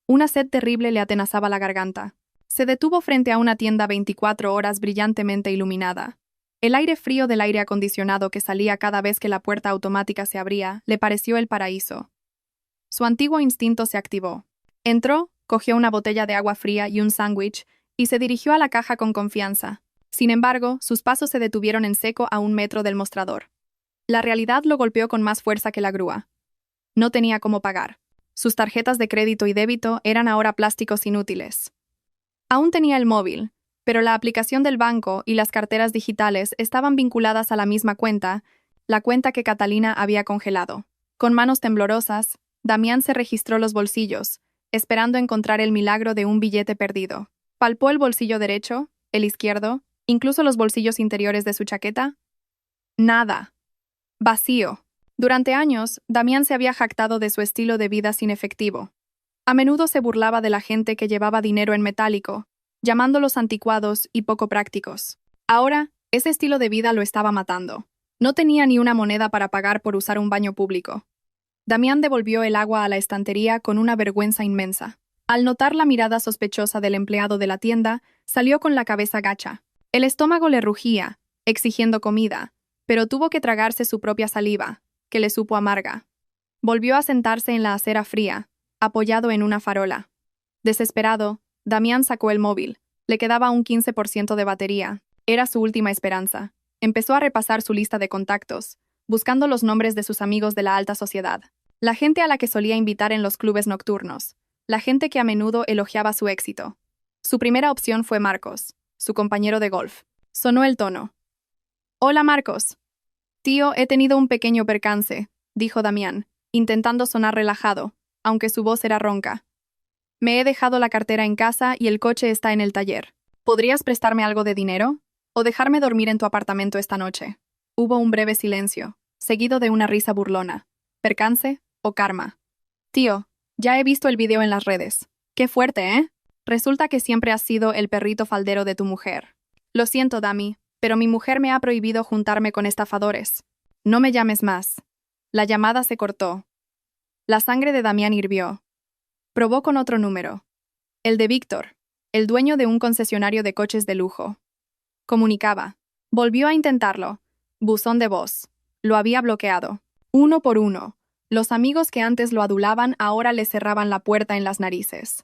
Una sed terrible le atenazaba la garganta. Se detuvo frente a una tienda 24 horas brillantemente iluminada. El aire frío del aire acondicionado que salía cada vez que la puerta automática se abría le pareció el paraíso. Su antiguo instinto se activó. Entró, cogió una botella de agua fría y un sándwich y se dirigió a la caja con confianza. Sin embargo, sus pasos se detuvieron en seco a 1 metro del mostrador. La realidad lo golpeó con más fuerza que la grúa. No tenía cómo pagar. Sus tarjetas de crédito y débito eran ahora plásticos inútiles. Aún tenía el móvil, pero la aplicación del banco y las carteras digitales estaban vinculadas a la misma cuenta, la cuenta que Catalina había congelado. Con manos temblorosas, Damián se registró los bolsillos, esperando encontrar el milagro de un billete perdido. Palpó el bolsillo derecho, el izquierdo, incluso los bolsillos interiores de su chaqueta. Nada. Vacío. Durante años, Damián se había jactado de su estilo de vida sin efectivo. A menudo se burlaba de la gente que llevaba dinero en metálico, llamándolos anticuados y poco prácticos. Ahora, ese estilo de vida lo estaba matando. No tenía ni una moneda para pagar por usar un baño público. Damián devolvió el agua a la estantería con una vergüenza inmensa. Al notar la mirada sospechosa del empleado de la tienda, salió con la cabeza gacha. El estómago le rugía, exigiendo comida, pero tuvo que tragarse su propia saliva, que le supo amarga. Volvió a sentarse en la acera fría, apoyado en una farola. Desesperado, Damián sacó el móvil. Le quedaba un 15% de batería. Era su última esperanza. Empezó a repasar su lista de contactos, buscando los nombres de sus amigos de la alta sociedad. La gente a la que solía invitar en los clubes nocturnos. La gente que a menudo elogiaba su éxito. Su primera opción fue Marcos, su compañero de golf. Sonó el tono. «Hola, Marcos». «Tío, he tenido un pequeño percance», dijo Damián, intentando sonar relajado, aunque su voz era ronca. «Me he dejado la cartera en casa y el coche está en el taller. ¿Podrías prestarme algo de dinero? ¿O dejarme dormir en tu apartamento esta noche?» Hubo un breve silencio, seguido de una risa burlona. ¿Percance o karma? «Tío, ya he visto el video en las redes. Qué fuerte, ¿eh? Resulta que siempre has sido el perrito faldero de tu mujer. Lo siento, Dami, pero mi mujer me ha prohibido juntarme con estafadores. No me llames más». La llamada se cortó. La sangre de Damián hirvió. Probó con otro número. El de Víctor, el dueño de un concesionario de coches de lujo. Comunicaba. Volvió a intentarlo. Buzón de voz. Lo había bloqueado. Uno por uno. Los amigos que antes lo adulaban ahora le cerraban la puerta en las narices.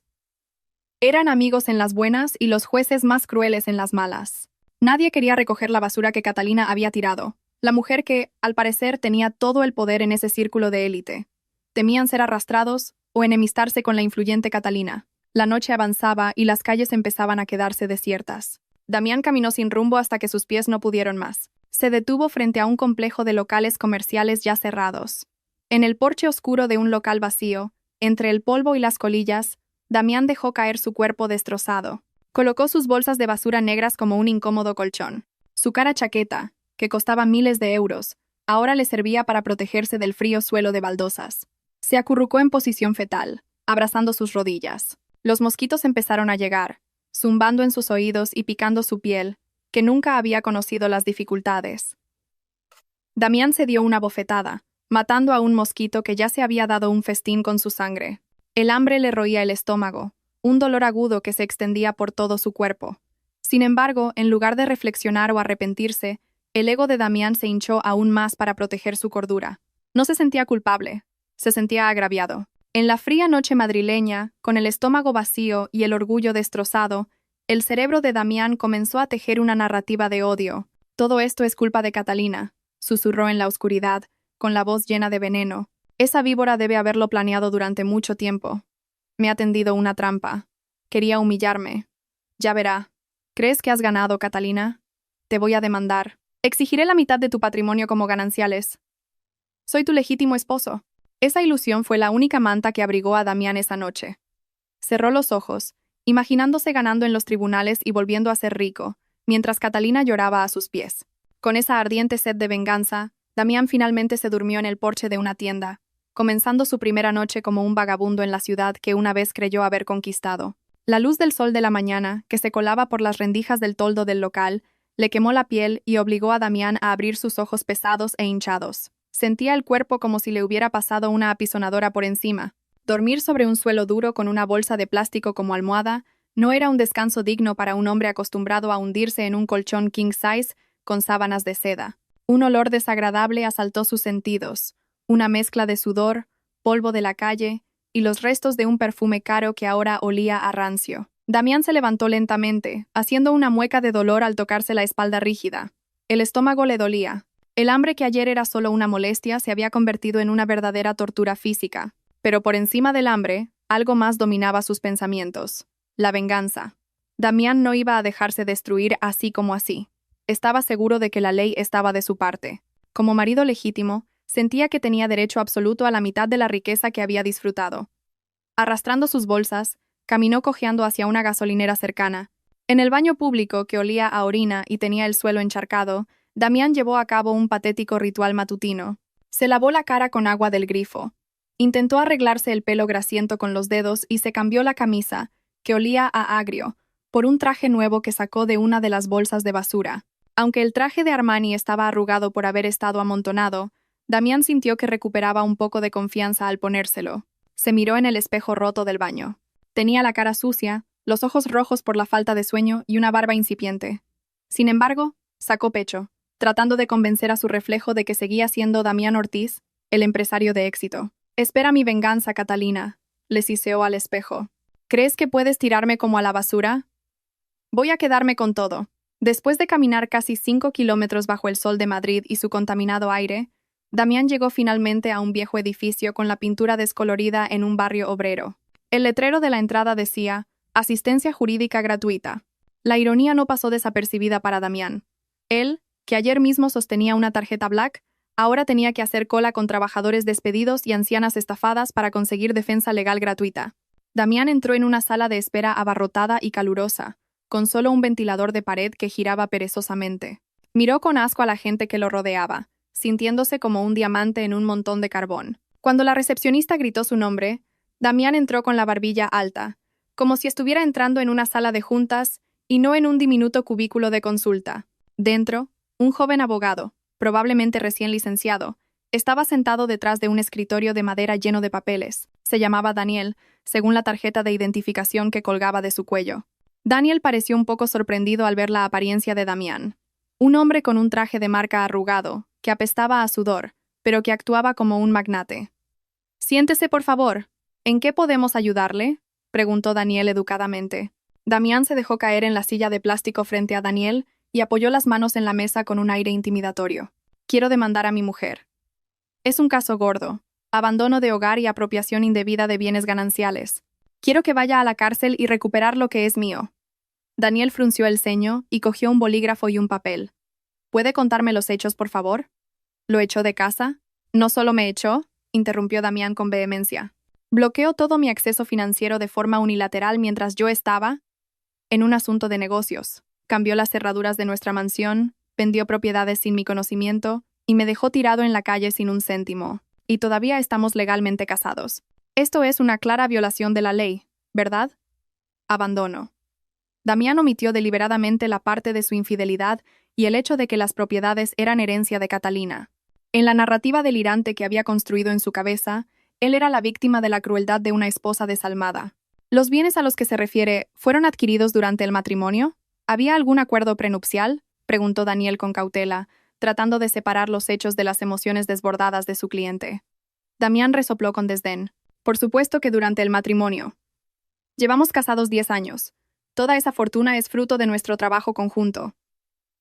Eran amigos en las buenas y los jueces más crueles en las malas. Nadie quería recoger la basura que Catalina había tirado. La mujer que, al parecer, tenía todo el poder en ese círculo de élite. Temían ser arrastrados o enemistarse con la influyente Catalina. La noche avanzaba y las calles empezaban a quedarse desiertas. Damián caminó sin rumbo hasta que sus pies no pudieron más. Se detuvo frente a un complejo de locales comerciales ya cerrados. En el porche oscuro de un local vacío, entre el polvo y las colillas, Damián dejó caer su cuerpo destrozado. Colocó sus bolsas de basura negras como un incómodo colchón. Su cara chaqueta, que costaba miles de euros, ahora le servía para protegerse del frío suelo de baldosas. Se acurrucó en posición fetal, abrazando sus rodillas. Los mosquitos empezaron a llegar, zumbando en sus oídos y picando su piel, que nunca había conocido las dificultades. Damián se dio una bofetada, matando a un mosquito que ya se había dado un festín con su sangre. El hambre le roía el estómago, un dolor agudo que se extendía por todo su cuerpo. Sin embargo, en lugar de reflexionar o arrepentirse, el ego de Damián se hinchó aún más para proteger su cordura. No se sentía culpable, se sentía agraviado. En la fría noche madrileña, con el estómago vacío y el orgullo destrozado, el cerebro de Damián comenzó a tejer una narrativa de odio. Todo esto es culpa de Catalina, susurró en la oscuridad, con la voz llena de veneno. Esa víbora debe haberlo planeado durante mucho tiempo. Me ha tendido una trampa. Quería humillarme. Ya verá. ¿Crees que has ganado, Catalina? Te voy a demandar. Exigiré la mitad de tu patrimonio como gananciales. Soy tu legítimo esposo. Esa ilusión fue la única manta que abrigó a Damián esa noche. Cerró los ojos, imaginándose ganando en los tribunales y volviendo a ser rico, mientras Catalina lloraba a sus pies. Con esa ardiente sed de venganza, Damián finalmente se durmió en el porche de una tienda, comenzando su primera noche como un vagabundo en la ciudad que una vez creyó haber conquistado. La luz del sol de la mañana, que se colaba por las rendijas del toldo del local, le quemó la piel y obligó a Damián a abrir sus ojos pesados e hinchados. Sentía el cuerpo como si le hubiera pasado una apisonadora por encima. Dormir sobre un suelo duro con una bolsa de plástico como almohada no era un descanso digno para un hombre acostumbrado a hundirse en un colchón king size con sábanas de seda. Un olor desagradable asaltó sus sentidos, una mezcla de sudor, polvo de la calle y los restos de un perfume caro que ahora olía a rancio. Damián se levantó lentamente, haciendo una mueca de dolor al tocarse la espalda rígida. El estómago le dolía. El hambre que ayer era solo una molestia se había convertido en una verdadera tortura física. Pero por encima del hambre, algo más dominaba sus pensamientos: la venganza. Damián no iba a dejarse destruir así como así. Estaba seguro de que la ley estaba de su parte. Como marido legítimo, sentía que tenía derecho absoluto a la mitad de la riqueza que había disfrutado. Arrastrando sus bolsas, caminó cojeando hacia una gasolinera cercana. En el baño público, que olía a orina y tenía el suelo encharcado, Damián llevó a cabo un patético ritual matutino. Se lavó la cara con agua del grifo. Intentó arreglarse el pelo grasiento con los dedos y se cambió la camisa, que olía a agrio, por un traje nuevo que sacó de una de las bolsas de basura. Aunque el traje de Armani estaba arrugado por haber estado amontonado, Damián sintió que recuperaba un poco de confianza al ponérselo. Se miró en el espejo roto del baño. Tenía la cara sucia, los ojos rojos por la falta de sueño y una barba incipiente. Sin embargo, sacó pecho, tratando de convencer a su reflejo de que seguía siendo Damián Ortiz, el empresario de éxito. «Espera mi venganza, Catalina», le siseó al espejo. «¿Crees que puedes tirarme como a la basura? Voy a quedarme con todo». Después de caminar casi 5 kilómetros bajo el sol de Madrid y su contaminado aire, Damián llegó finalmente a un viejo edificio con la pintura descolorida en un barrio obrero. El letrero de la entrada decía: «Asistencia jurídica gratuita». La ironía no pasó desapercibida para Damián. Él, que ayer mismo sostenía una tarjeta Black, ahora tenía que hacer cola con trabajadores despedidos y ancianas estafadas para conseguir defensa legal gratuita. Damián entró en una sala de espera abarrotada y calurosa, con solo un ventilador de pared que giraba perezosamente. Miró con asco a la gente que lo rodeaba, sintiéndose como un diamante en un montón de carbón. Cuando la recepcionista gritó su nombre, Damián entró con la barbilla alta, como si estuviera entrando en una sala de juntas y no en un diminuto cubículo de consulta. Dentro, un joven abogado, probablemente recién licenciado, estaba sentado detrás de un escritorio de madera lleno de papeles. Se llamaba Daniel, según la tarjeta de identificación que colgaba de su cuello. Daniel pareció un poco sorprendido al ver la apariencia de Damián. Un hombre con un traje de marca arrugado, que apestaba a sudor, pero que actuaba como un magnate. «Siéntese, por favor. ¿En qué podemos ayudarle?», preguntó Daniel educadamente. Damián se dejó caer en la silla de plástico frente a Daniel y apoyó las manos en la mesa con un aire intimidatorio. Quiero demandar a mi mujer. Es un caso gordo. Abandono de hogar y apropiación indebida de bienes gananciales. Quiero que vaya a la cárcel y recuperar lo que es mío. Daniel frunció el ceño y cogió un bolígrafo y un papel. ¿Puede contarme los hechos, por favor? ¿Lo echó de casa? No solo me echó, interrumpió Damián con vehemencia. Bloqueó todo mi acceso financiero de forma unilateral mientras yo estaba en un asunto de negocios. Cambió las cerraduras de nuestra mansión, vendió propiedades sin mi conocimiento y me dejó tirado en la calle sin un céntimo. Y todavía estamos legalmente casados. Esto es una clara violación de la ley, ¿verdad? Abandono. Damián omitió deliberadamente la parte de su infidelidad y el hecho de que las propiedades eran herencia de Catalina. En la narrativa delirante que había construido en su cabeza, él era la víctima de la crueldad de una esposa desalmada. ¿Los bienes a los que se refiere fueron adquiridos durante el matrimonio? ¿Había algún acuerdo prenupcial?, preguntó Daniel con cautela, tratando de separar los hechos de las emociones desbordadas de su cliente. Damián resopló con desdén. Por supuesto que durante el matrimonio. Llevamos casados 10 años. Toda esa fortuna es fruto de nuestro trabajo conjunto.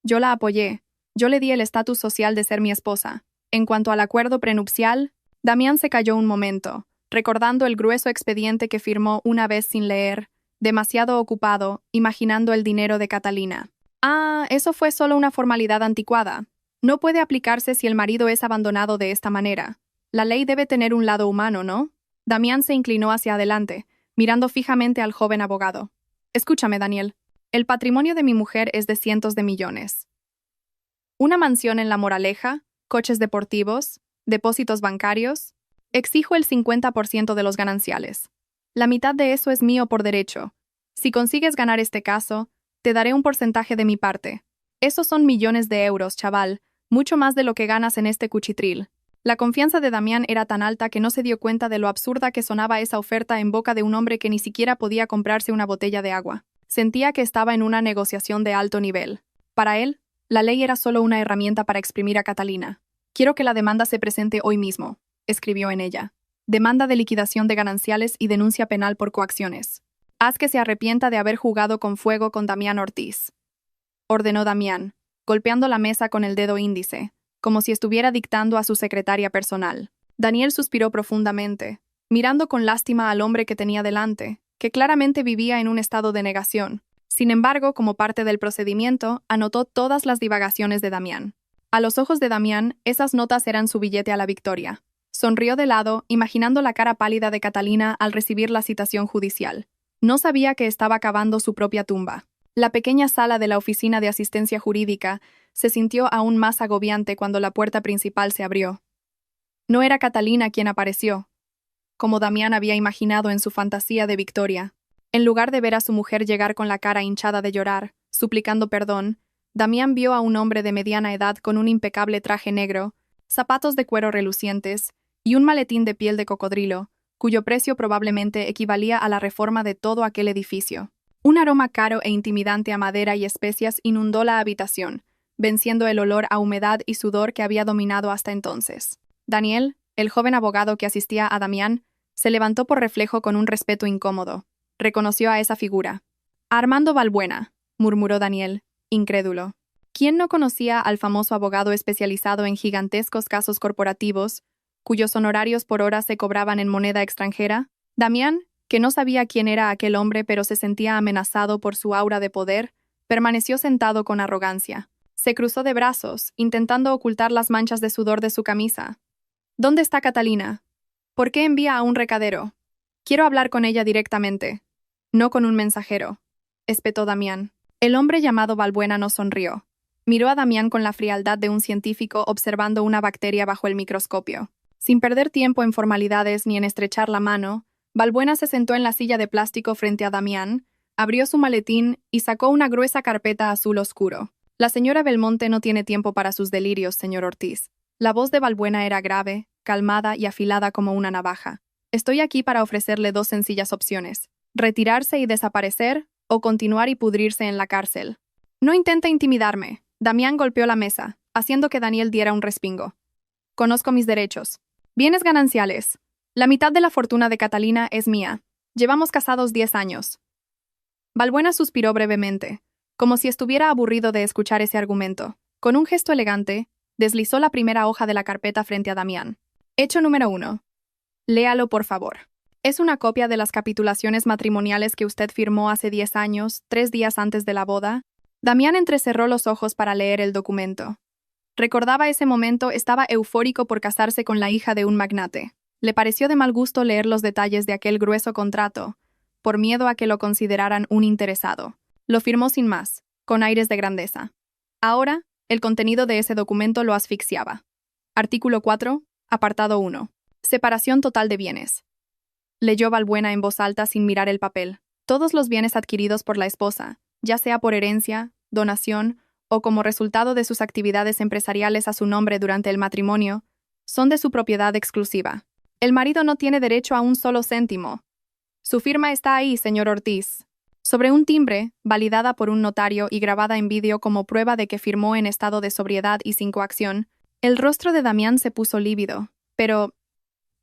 Yo la apoyé. Yo le di el estatus social de ser mi esposa. En cuanto al acuerdo prenupcial, Damián se calló un momento, recordando el grueso expediente que firmó una vez sin leer, demasiado ocupado, imaginando el dinero de Catalina. Ah, eso fue solo una formalidad anticuada. No puede aplicarse si el marido es abandonado de esta manera. La ley debe tener un lado humano, ¿no? Damián se inclinó hacia adelante, mirando fijamente al joven abogado. Escúchame, Daniel. El patrimonio de mi mujer es de cientos de millones. Una mansión en La Moraleja, coches deportivos, depósitos bancarios. Exijo el 50% de los gananciales. La mitad de eso es mío por derecho. Si consigues ganar este caso, te daré un porcentaje de mi parte. Esos son millones de euros, chaval, mucho más de lo que ganas en este cuchitril. La confianza de Damián era tan alta que no se dio cuenta de lo absurda que sonaba esa oferta en boca de un hombre que ni siquiera podía comprarse una botella de agua. Sentía que estaba en una negociación de alto nivel. Para él, la ley era solo una herramienta para exprimir a Catalina. Quiero que la demanda se presente hoy mismo, escribió en ella. Demanda de liquidación de gananciales y denuncia penal por coacciones. Haz que se arrepienta de haber jugado con fuego con Damián Ortiz. Ordenó Damián, golpeando la mesa con el dedo índice, como si estuviera dictando a su secretaria personal. Daniel suspiró profundamente, mirando con lástima al hombre que tenía delante, que claramente vivía en un estado de negación. Sin embargo, como parte del procedimiento, anotó todas las divagaciones de Damián. A los ojos de Damián, esas notas eran su billete a la victoria. Sonrió de lado, imaginando la cara pálida de Catalina al recibir la citación judicial. No sabía que estaba cavando su propia tumba. La pequeña sala de la oficina de asistencia jurídica se sintió aún más agobiante cuando la puerta principal se abrió. No era Catalina quien apareció, como Damián había imaginado en su fantasía de victoria. En lugar de ver a su mujer llegar con la cara hinchada de llorar, suplicando perdón, Damián vio a un hombre de mediana edad con un impecable traje negro, zapatos de cuero relucientes y un maletín de piel de cocodrilo, cuyo precio probablemente equivalía a la reforma de todo aquel edificio. Un aroma caro e intimidante a madera y especias inundó la habitación, venciendo el olor a humedad y sudor que había dominado hasta entonces. Daniel, el joven abogado que asistía a Damián, se levantó por reflejo con un respeto incómodo. Reconoció a esa figura. Armando Balbuena, murmuró Daniel, incrédulo. ¿Quién no conocía al famoso abogado especializado en gigantescos casos corporativos, cuyos honorarios por hora se cobraban en moneda extranjera? Damián, que no sabía quién era aquel hombre pero se sentía amenazado por su aura de poder, permaneció sentado con arrogancia. Se cruzó de brazos, intentando ocultar las manchas de sudor de su camisa. ¿Dónde está Catalina? ¿Por qué envía a un recadero? Quiero hablar con ella directamente. No con un mensajero, espetó Damián. El hombre llamado Balbuena no sonrió. Miró a Damián con la frialdad de un científico observando una bacteria bajo el microscopio. Sin perder tiempo en formalidades ni en estrechar la mano, Balbuena se sentó en la silla de plástico frente a Damián, abrió su maletín y sacó una gruesa carpeta azul oscuro. La señora Belmonte no tiene tiempo para sus delirios, señor Ortiz. La voz de Balbuena era grave, calmada y afilada como una navaja. Estoy aquí para ofrecerle dos sencillas opciones: retirarse y desaparecer, o continuar y pudrirse en la cárcel. No intenta intimidarme. Damián golpeó la mesa, haciendo que Daniel diera un respingo. Conozco mis derechos. Bienes gananciales. La mitad de la fortuna de Catalina es mía. Llevamos casados 10 años. Balbuena suspiró brevemente, como si estuviera aburrido de escuchar ese argumento. Con un gesto elegante, Deslizó la primera hoja de la carpeta frente a Damián. Hecho número 1. Léalo, por favor. Es una copia de las capitulaciones matrimoniales que usted firmó hace 10 años, 3 días antes de la boda. Damián entrecerró los ojos para leer el documento. Recordaba ese momento, estaba eufórico por casarse con la hija de un magnate. Le pareció de mal gusto leer los detalles de aquel grueso contrato, por miedo a que lo consideraran un interesado. Lo firmó sin más, con aires de grandeza. Ahora, el contenido de ese documento lo asfixiaba. Artículo 4, apartado 1. Separación total de bienes. Leyó Balbuena en voz alta sin mirar el papel. Todos los bienes adquiridos por la esposa, ya sea por herencia, donación o como resultado de sus actividades empresariales a su nombre durante el matrimonio, son de su propiedad exclusiva. El marido no tiene derecho a un solo céntimo. Su firma está ahí, señor Ortiz, sobre un timbre, validada por un notario y grabada en vídeo como prueba de que firmó en estado de sobriedad y sin coacción. El rostro de Damián se puso lívido. Pero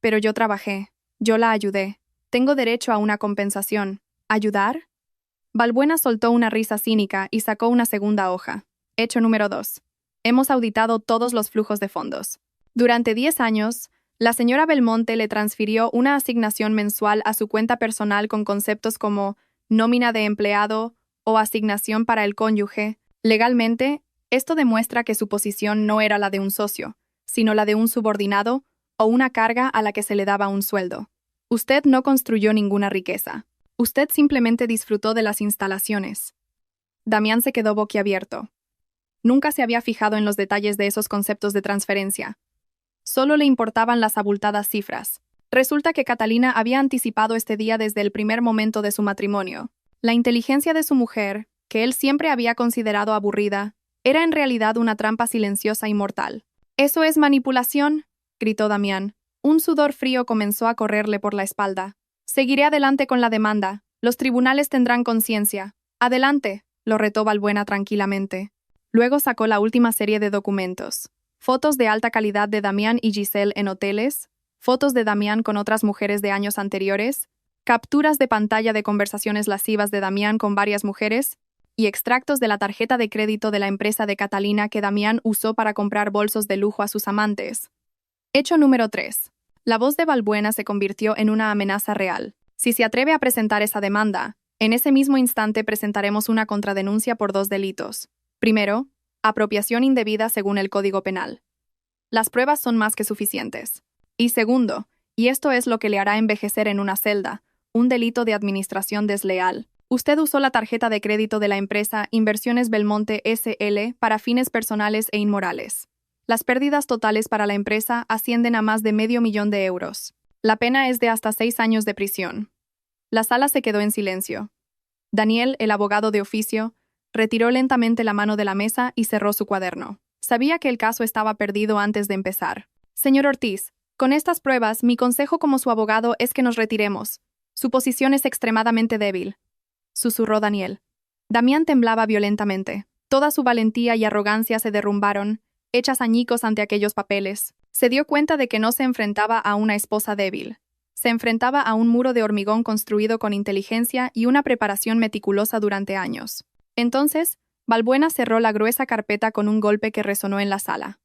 yo trabajé. Yo la ayudé. Tengo derecho a una compensación. ¿Ayudar? Balbuena soltó una risa cínica y sacó una segunda hoja. Hecho número 2. Hemos auditado todos los flujos de fondos. Durante 10 años, la señora Belmonte le transfirió una asignación mensual a su cuenta personal con conceptos como nómina de empleado o asignación para el cónyuge. Legalmente, esto demuestra que su posición no era la de un socio, sino la de un subordinado o una carga a la que se le daba un sueldo. Usted no construyó ninguna riqueza. Usted simplemente disfrutó de las instalaciones. Damián se quedó boquiabierto. Nunca se había fijado en los detalles de esos conceptos de transferencia. Solo le importaban las abultadas cifras. Resulta que Catalina había anticipado este día desde el primer momento de su matrimonio. La inteligencia de su mujer, que él siempre había considerado aburrida, era en realidad una trampa silenciosa y mortal. «¿Eso es manipulación?», gritó Damián. Un sudor frío comenzó a correrle por la espalda. «Seguiré adelante con la demanda. Los tribunales tendrán conciencia». «Adelante», lo retó Balbuena tranquilamente. Luego sacó la última serie de documentos. Fotos de alta calidad de Damián y Giselle en hoteles, fotos de Damián con otras mujeres de años anteriores, capturas de pantalla de conversaciones lascivas de Damián con varias mujeres y extractos de la tarjeta de crédito de la empresa de Catalina que Damián usó para comprar bolsos de lujo a sus amantes. Hecho número 3. La voz de Balbuena se convirtió en una amenaza real. Si se atreve a presentar esa demanda, en ese mismo instante presentaremos una contradenuncia por 2 delitos. Primero, apropiación indebida según el Código Penal. Las pruebas son más que suficientes. Y segundo, y esto es lo que le hará envejecer en una celda, un delito de administración desleal. Usted usó la tarjeta de crédito de la empresa Inversiones Belmonte S.L. para fines personales e inmorales. Las pérdidas totales para la empresa ascienden a más de $500,000. La pena es de hasta 6 años de prisión. La sala se quedó en silencio. Daniel, el abogado de oficio, retiró lentamente la mano de la mesa y cerró su cuaderno. Sabía que el caso estaba perdido antes de empezar. «Señor Ortiz, con estas pruebas, mi consejo como su abogado es que nos retiremos. Su posición es extremadamente débil», susurró Daniel. Damián temblaba violentamente. Toda su valentía y arrogancia se derrumbaron, hechas añicos ante aquellos papeles. Se dio cuenta de que no se enfrentaba a una esposa débil. Se enfrentaba a un muro de hormigón construido con inteligencia y una preparación meticulosa durante años. Entonces, Balbuena cerró la gruesa carpeta con un golpe que resonó en la sala.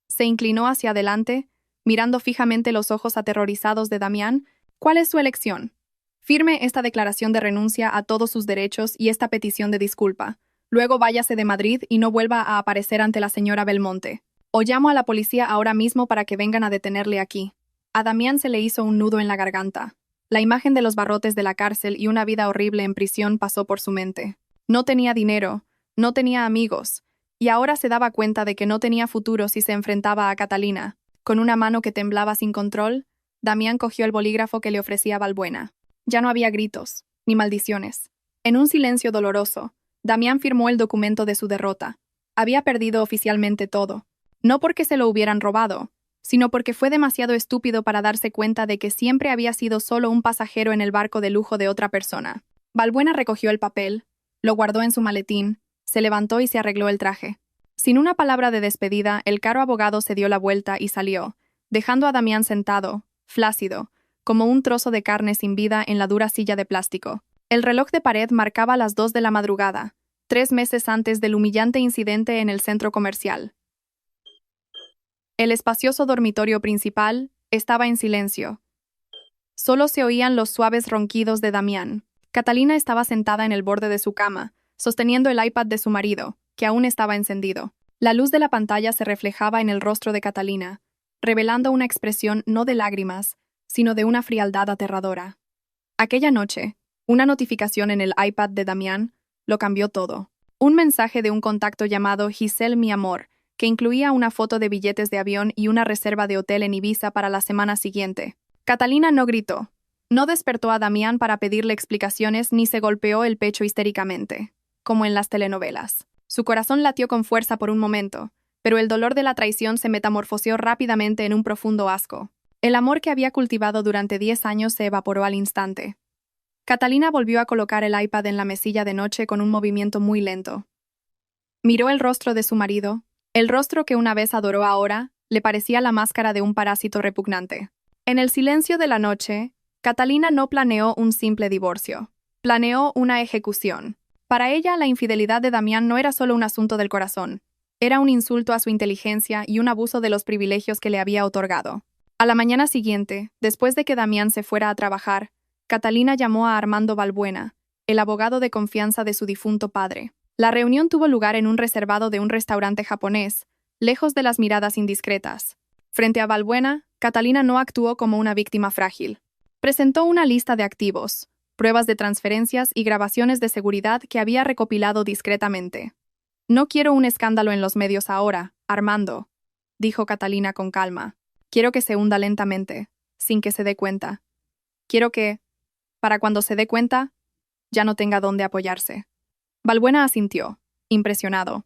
Se inclinó hacia adelante, mirando fijamente los ojos aterrorizados de Damián. «¿Cuál es su elección? Firme esta declaración de renuncia a todos sus derechos y esta petición de disculpa. Luego váyase de Madrid y no vuelva a aparecer ante la señora Belmonte. O llamo a la policía ahora mismo para que vengan a detenerle aquí». A Damián se le hizo un nudo en la garganta. La imagen de los barrotes de la cárcel y una vida horrible en prisión pasó por su mente. No tenía dinero, no tenía amigos, y ahora se daba cuenta de que no tenía futuro si se enfrentaba a Catalina. Con una mano que temblaba sin control, Damián cogió el bolígrafo que le ofrecía Balbuena. Ya no había gritos, ni maldiciones. En un silencio doloroso, Damián firmó el documento de su derrota. Había perdido oficialmente todo. No porque se lo hubieran robado, sino porque fue demasiado estúpido para darse cuenta de que siempre había sido solo un pasajero en el barco de lujo de otra persona. Balbuena recogió el papel, lo guardó en su maletín, se levantó y se arregló el traje. Sin una palabra de despedida, el caro abogado se dio la vuelta y salió, dejando a Damián sentado, flácido, como un trozo de carne sin vida en la dura silla de plástico. El reloj de pared marcaba las 2 de la madrugada, 3 meses antes del humillante incidente en el centro comercial. El espacioso dormitorio principal estaba en silencio. Solo se oían los suaves ronquidos de Damián. Catalina estaba sentada en el borde de su cama, sosteniendo el iPad de su marido, que aún estaba encendido. La luz de la pantalla se reflejaba en el rostro de Catalina, revelando una expresión no de lágrimas, sino de una frialdad aterradora. Aquella noche, una notificación en el iPad de Damián lo cambió todo. Un mensaje de un contacto llamado Giselle mi amor, que incluía una foto de billetes de avión y una reserva de hotel en Ibiza para la semana siguiente. Catalina no gritó. No despertó a Damián para pedirle explicaciones ni se golpeó el pecho histéricamente, como en las telenovelas. Su corazón latió con fuerza por un momento, pero el dolor de la traición se metamorfoseó rápidamente en un profundo asco. El amor que había cultivado durante 10 años se evaporó al instante. Catalina volvió a colocar el iPad en la mesilla de noche con un movimiento muy lento. Miró el rostro de su marido. El rostro que una vez adoró ahora le parecía la máscara de un parásito repugnante. En el silencio de la noche, Catalina no planeó un simple divorcio. Planeó una ejecución. Para ella, la infidelidad de Damián no era solo un asunto del corazón. Era un insulto a su inteligencia y un abuso de los privilegios que le había otorgado. A la mañana siguiente, después de que Damián se fuera a trabajar, Catalina llamó a Armando Balbuena, el abogado de confianza de su difunto padre. La reunión tuvo lugar en un reservado de un restaurante japonés, lejos de las miradas indiscretas. Frente a Balbuena, Catalina no actuó como una víctima frágil. Presentó una lista de activos, pruebas de transferencias y grabaciones de seguridad que había recopilado discretamente. «No quiero un escándalo en los medios ahora, Armando», dijo Catalina con calma. «Quiero que se hunda lentamente, sin que se dé cuenta. Quiero que, para cuando se dé cuenta, ya no tenga dónde apoyarse». Balbuena asintió, impresionado.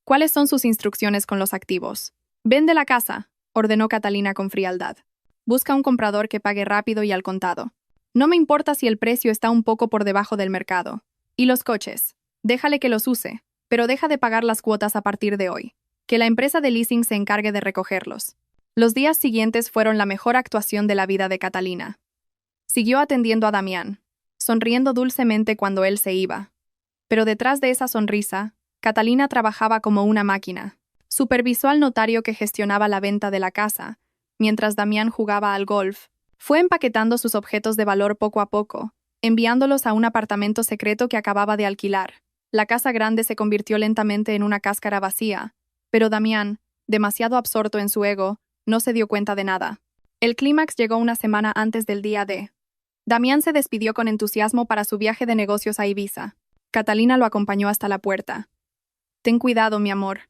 «¿Cuáles son sus instrucciones con los activos?» «Vende la casa», ordenó Catalina con frialdad. «Busca un comprador que pague rápido y al contado. No me importa si el precio está un poco por debajo del mercado. Y los coches, déjale que los use, pero deja de pagar las cuotas a partir de hoy. Que la empresa de leasing se encargue de recogerlos». Los días siguientes fueron la mejor actuación de la vida de Catalina. Siguió atendiendo a Damián, sonriendo dulcemente cuando él se iba. Pero detrás de esa sonrisa, Catalina trabajaba como una máquina. Supervisó al notario que gestionaba la venta de la casa, mientras Damián jugaba al golf. Fue empaquetando sus objetos de valor poco a poco, enviándolos a un apartamento secreto que acababa de alquilar. La casa grande se convirtió lentamente en una cáscara vacía, pero Damián, demasiado absorto en su ego, no se dio cuenta de nada. El clímax llegó una semana antes del día D. Damián se despidió con entusiasmo para su viaje de negocios a Ibiza. Catalina lo acompañó hasta la puerta. «Ten cuidado, mi amor.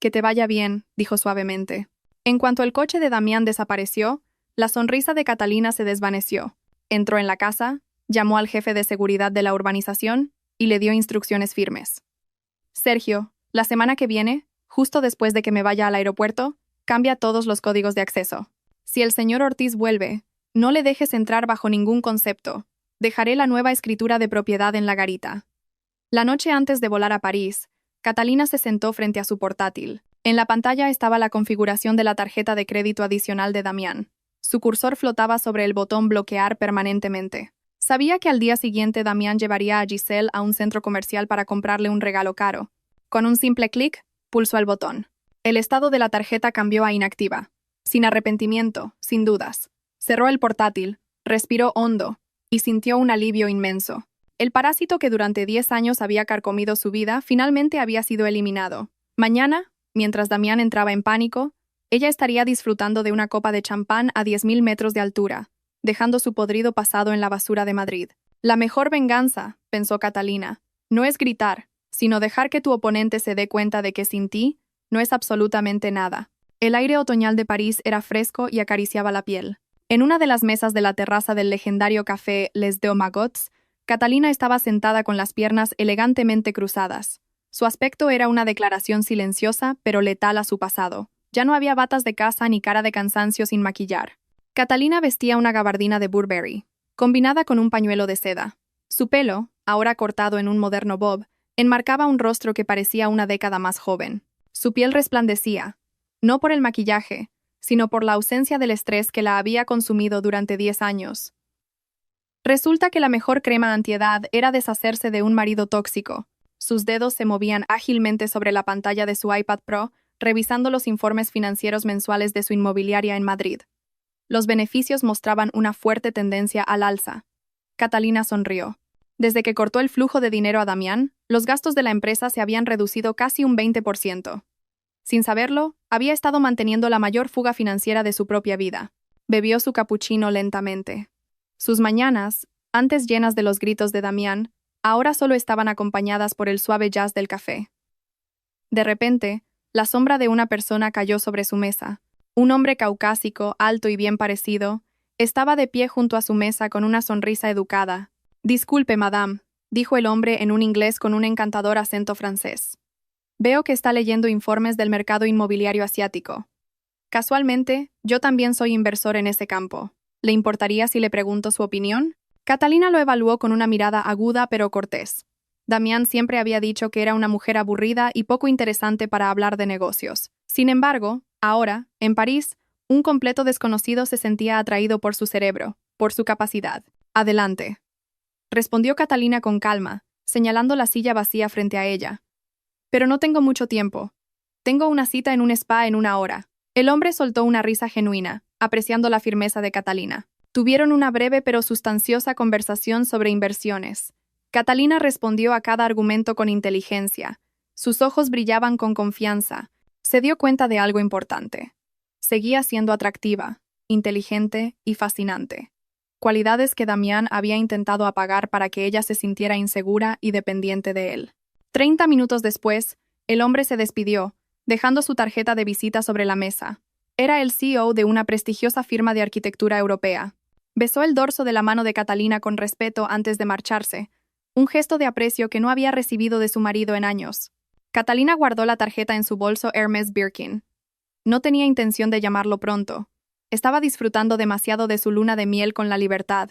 Que te vaya bien», dijo suavemente. En cuanto el coche de Damián desapareció, la sonrisa de Catalina se desvaneció. Entró en la casa, llamó al jefe de seguridad de la urbanización y le dio instrucciones firmes. «Sergio, la semana que viene, justo después de que me vaya al aeropuerto, cambia todos los códigos de acceso. Si el señor Ortiz vuelve, no le dejes entrar bajo ningún concepto. Dejaré la nueva escritura de propiedad en la garita». La noche antes de volar a París, Catalina se sentó frente a su portátil. En la pantalla estaba la configuración de la tarjeta de crédito adicional de Damián. Su cursor flotaba sobre el botón bloquear permanentemente. Sabía que al día siguiente Damián llevaría a Giselle a un centro comercial para comprarle un regalo caro. Con un simple clic, pulsó el botón. El estado de la tarjeta cambió a inactiva. Sin arrepentimiento, sin dudas. Cerró el portátil, respiró hondo y sintió un alivio inmenso. El parásito que durante 10 años había carcomido su vida finalmente había sido eliminado. Mañana, mientras Damián entraba en pánico, ella estaría disfrutando de una copa de champán a 10.000 metros de altura, dejando su podrido pasado en la basura de Madrid. La mejor venganza, pensó Catalina, no es gritar, sino dejar que tu oponente se dé cuenta de que sin ti no es absolutamente nada. El aire otoñal de París era fresco y acariciaba la piel. En una de las mesas de la terraza del legendario café Les Deux Magots, Catalina estaba sentada con las piernas elegantemente cruzadas. Su aspecto era una declaración silenciosa pero letal a su pasado. Ya no había batas de casa ni cara de cansancio sin maquillar. Catalina vestía una gabardina de Burberry, combinada con un pañuelo de seda. Su pelo, ahora cortado en un moderno bob, enmarcaba un rostro que parecía una década más joven. Su piel resplandecía, no por el maquillaje, sino por la ausencia del estrés que la había consumido durante 10 años. Resulta que la mejor crema antiedad era deshacerse de un marido tóxico. Sus dedos se movían ágilmente sobre la pantalla de su iPad Pro, revisando los informes financieros mensuales de su inmobiliaria en Madrid. Los beneficios mostraban una fuerte tendencia al alza. Catalina sonrió. Desde que cortó el flujo de dinero a Damián, los gastos de la empresa se habían reducido casi un 20%. Sin saberlo, había estado manteniendo la mayor fuga financiera de su propia vida. Bebió su capuchino lentamente. Sus mañanas, antes llenas de los gritos de Damián, ahora solo estaban acompañadas por el suave jazz del café. De repente, la sombra de una persona cayó sobre su mesa. Un hombre caucásico, alto y bien parecido, estaba de pie junto a su mesa con una sonrisa educada. «Disculpe, madame», dijo el hombre en un inglés con un encantador acento francés. «Veo que está leyendo informes del mercado inmobiliario asiático. Casualmente, yo también soy inversor en ese campo. ¿Le importaría si le pregunto su opinión?» Catalina lo evaluó con una mirada aguda pero cortés. Damián siempre había dicho que era una mujer aburrida y poco interesante para hablar de negocios. Sin embargo, ahora, en París, un completo desconocido se sentía atraído por su cerebro, por su capacidad. «Adelante», respondió Catalina con calma, señalando la silla vacía frente a ella. «Pero no tengo mucho tiempo. Tengo una cita en un spa en una hora». El hombre soltó una risa genuina, apreciando la firmeza de Catalina. Tuvieron una breve pero sustanciosa conversación sobre inversiones. Catalina respondió a cada argumento con inteligencia. Sus ojos brillaban con confianza. Se dio cuenta de algo importante. Seguía siendo atractiva, inteligente y fascinante. Cualidades que Damián había intentado apagar para que ella se sintiera insegura y dependiente de él. 30 minutos después, el hombre se despidió, dejando su tarjeta de visita sobre la mesa. Era el CEO de una prestigiosa firma de arquitectura europea. Besó el dorso de la mano de Catalina con respeto antes de marcharse, un gesto de aprecio que no había recibido de su marido en años. Catalina guardó la tarjeta en su bolso Hermes Birkin. No tenía intención de llamarlo pronto. Estaba disfrutando demasiado de su luna de miel con la libertad.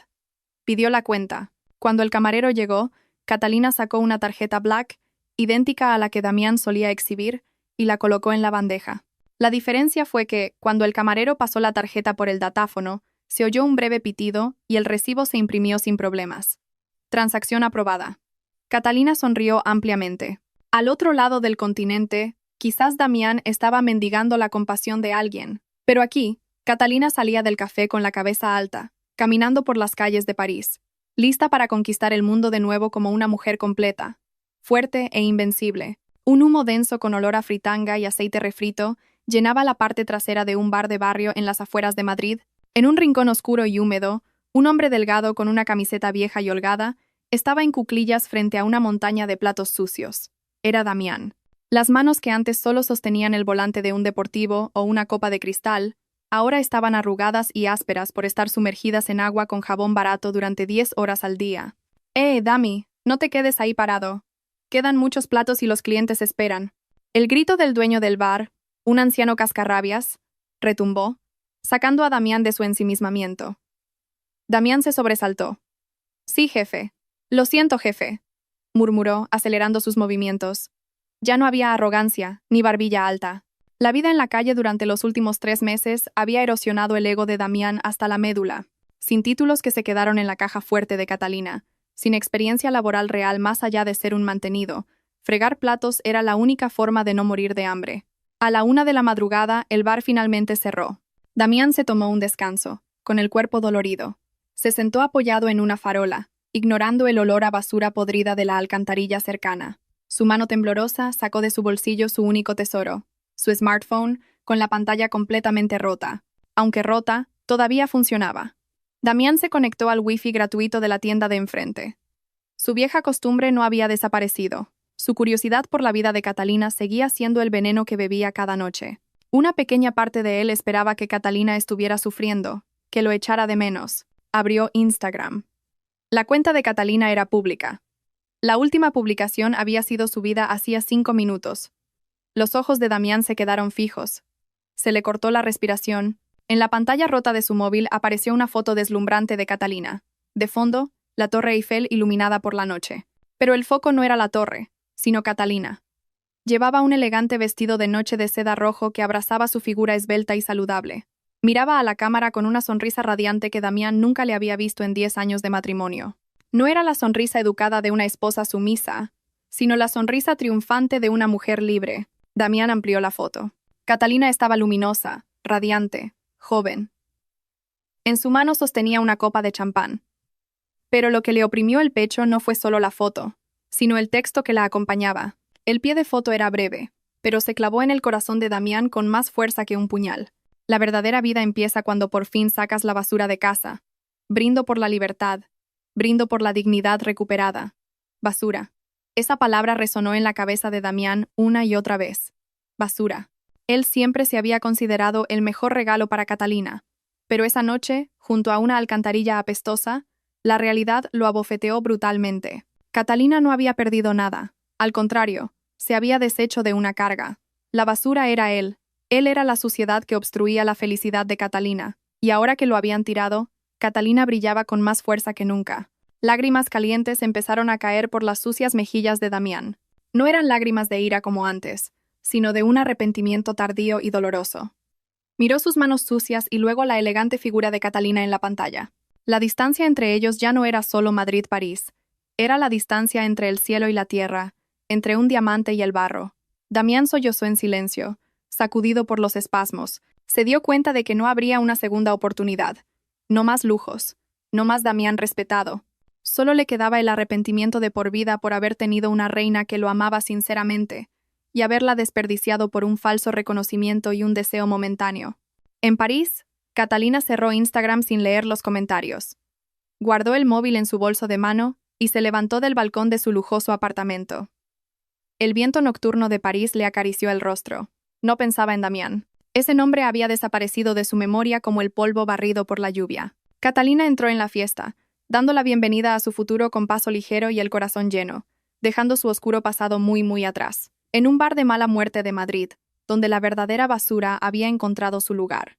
Pidió la cuenta. Cuando el camarero llegó, Catalina sacó una tarjeta Black, idéntica a la que Damián solía exhibir, y la colocó en la bandeja. La diferencia fue que, cuando el camarero pasó la tarjeta por el datáfono, se oyó un breve pitido y el recibo se imprimió sin problemas. Transacción aprobada. Catalina sonrió ampliamente. Al otro lado del continente, quizás Damián estaba mendigando la compasión de alguien, pero aquí, Catalina salía del café con la cabeza alta, caminando por las calles de París, lista para conquistar el mundo de nuevo como una mujer completa, fuerte e invencible. Un humo denso con olor a fritanga y aceite refrito llenaba la parte trasera de un bar de barrio en las afueras de Madrid. En un rincón oscuro y húmedo, un hombre delgado con una camiseta vieja y holgada estaba en cuclillas frente a una montaña de platos sucios. Era Damián. Las manos que antes solo sostenían el volante de un deportivo o una copa de cristal, ahora estaban arrugadas y ásperas por estar sumergidas en agua con jabón barato durante 10 horas al día. Dami, no te quedes ahí parado. Quedan muchos platos y los clientes esperan». El grito del dueño del bar, un anciano cascarrabias, retumbó, sacando a Damián de su ensimismamiento. Damián se sobresaltó. «Sí, jefe. Lo siento, jefe», murmuró, acelerando sus movimientos. Ya no había arrogancia, ni barbilla alta. La vida en la calle durante los últimos 3 meses había erosionado el ego de Damián hasta la médula, sin títulos que se quedaron en la caja fuerte de Catalina, sin experiencia laboral real más allá de ser un mantenido. Fregar platos era la única forma de no morir de hambre. A la 1 de la madrugada, el bar finalmente cerró. Damián se tomó un descanso, con el cuerpo dolorido. Se sentó apoyado en una farola, ignorando el olor a basura podrida de la alcantarilla cercana. Su mano temblorosa sacó de su bolsillo su único tesoro, su smartphone, con la pantalla completamente rota. Aunque rota, todavía funcionaba. Damián se conectó al wifi gratuito de la tienda de enfrente. Su vieja costumbre no había desaparecido. Su curiosidad por la vida de Catalina seguía siendo el veneno que bebía cada noche. Una pequeña parte de él esperaba que Catalina estuviera sufriendo, que lo echara de menos. Abrió Instagram. La cuenta de Catalina era pública. La última publicación había sido subida hacía 5 minutos. Los ojos de Damián se quedaron fijos. Se le cortó la respiración. En la pantalla rota de su móvil apareció una foto deslumbrante de Catalina. De fondo, la Torre Eiffel iluminada por la noche. Pero el foco no era la torre, sino Catalina. Llevaba un elegante vestido de noche de seda rojo que abrazaba su figura esbelta y saludable. Miraba a la cámara con una sonrisa radiante que Damián nunca le había visto en 10 años de matrimonio. No era la sonrisa educada de una esposa sumisa, sino la sonrisa triunfante de una mujer libre. Damián amplió la foto. Catalina estaba luminosa, radiante, joven. En su mano sostenía una copa de champán. Pero lo que le oprimió el pecho no fue solo la foto, sino el texto que la acompañaba. El pie de foto era breve, pero se clavó en el corazón de Damián con más fuerza que un puñal. La verdadera vida empieza cuando por fin sacas la basura de casa. Brindo por la libertad. Brindo por la dignidad recuperada. Basura. Esa palabra resonó en la cabeza de Damián una y otra vez. Basura. Él siempre se había considerado el mejor regalo para Catalina. Pero esa noche, junto a una alcantarilla apestosa, la realidad lo abofeteó brutalmente. Catalina no había perdido nada. Al contrario, se había deshecho de una carga. La basura era él. Él era la suciedad que obstruía la felicidad de Catalina. Y ahora que lo habían tirado, Catalina brillaba con más fuerza que nunca. Lágrimas calientes empezaron a caer por las sucias mejillas de Damián. No eran lágrimas de ira como antes, sino de un arrepentimiento tardío y doloroso. Miró sus manos sucias y luego la elegante figura de Catalina en la pantalla. La distancia entre ellos ya no era solo Madrid-París. Era la distancia entre el cielo y la tierra, entre un diamante y el barro. Damián sollozó en silencio, sacudido por los espasmos. Se dio cuenta de que no habría una segunda oportunidad. No más lujos. No más Damián respetado. Solo le quedaba el arrepentimiento de por vida por haber tenido una reina que lo amaba sinceramente y haberla desperdiciado por un falso reconocimiento y un deseo momentáneo. En París, Catalina cerró Instagram sin leer los comentarios. Guardó el móvil en su bolso de mano y se levantó del balcón de su lujoso apartamento. El viento nocturno de París le acarició el rostro. No pensaba en Damián. Ese nombre había desaparecido de su memoria como el polvo barrido por la lluvia. Catalina entró en la fiesta, dando la bienvenida a su futuro con paso ligero y el corazón lleno, dejando su oscuro pasado muy atrás. En un bar de mala muerte de Madrid, donde la verdadera basura había encontrado su lugar.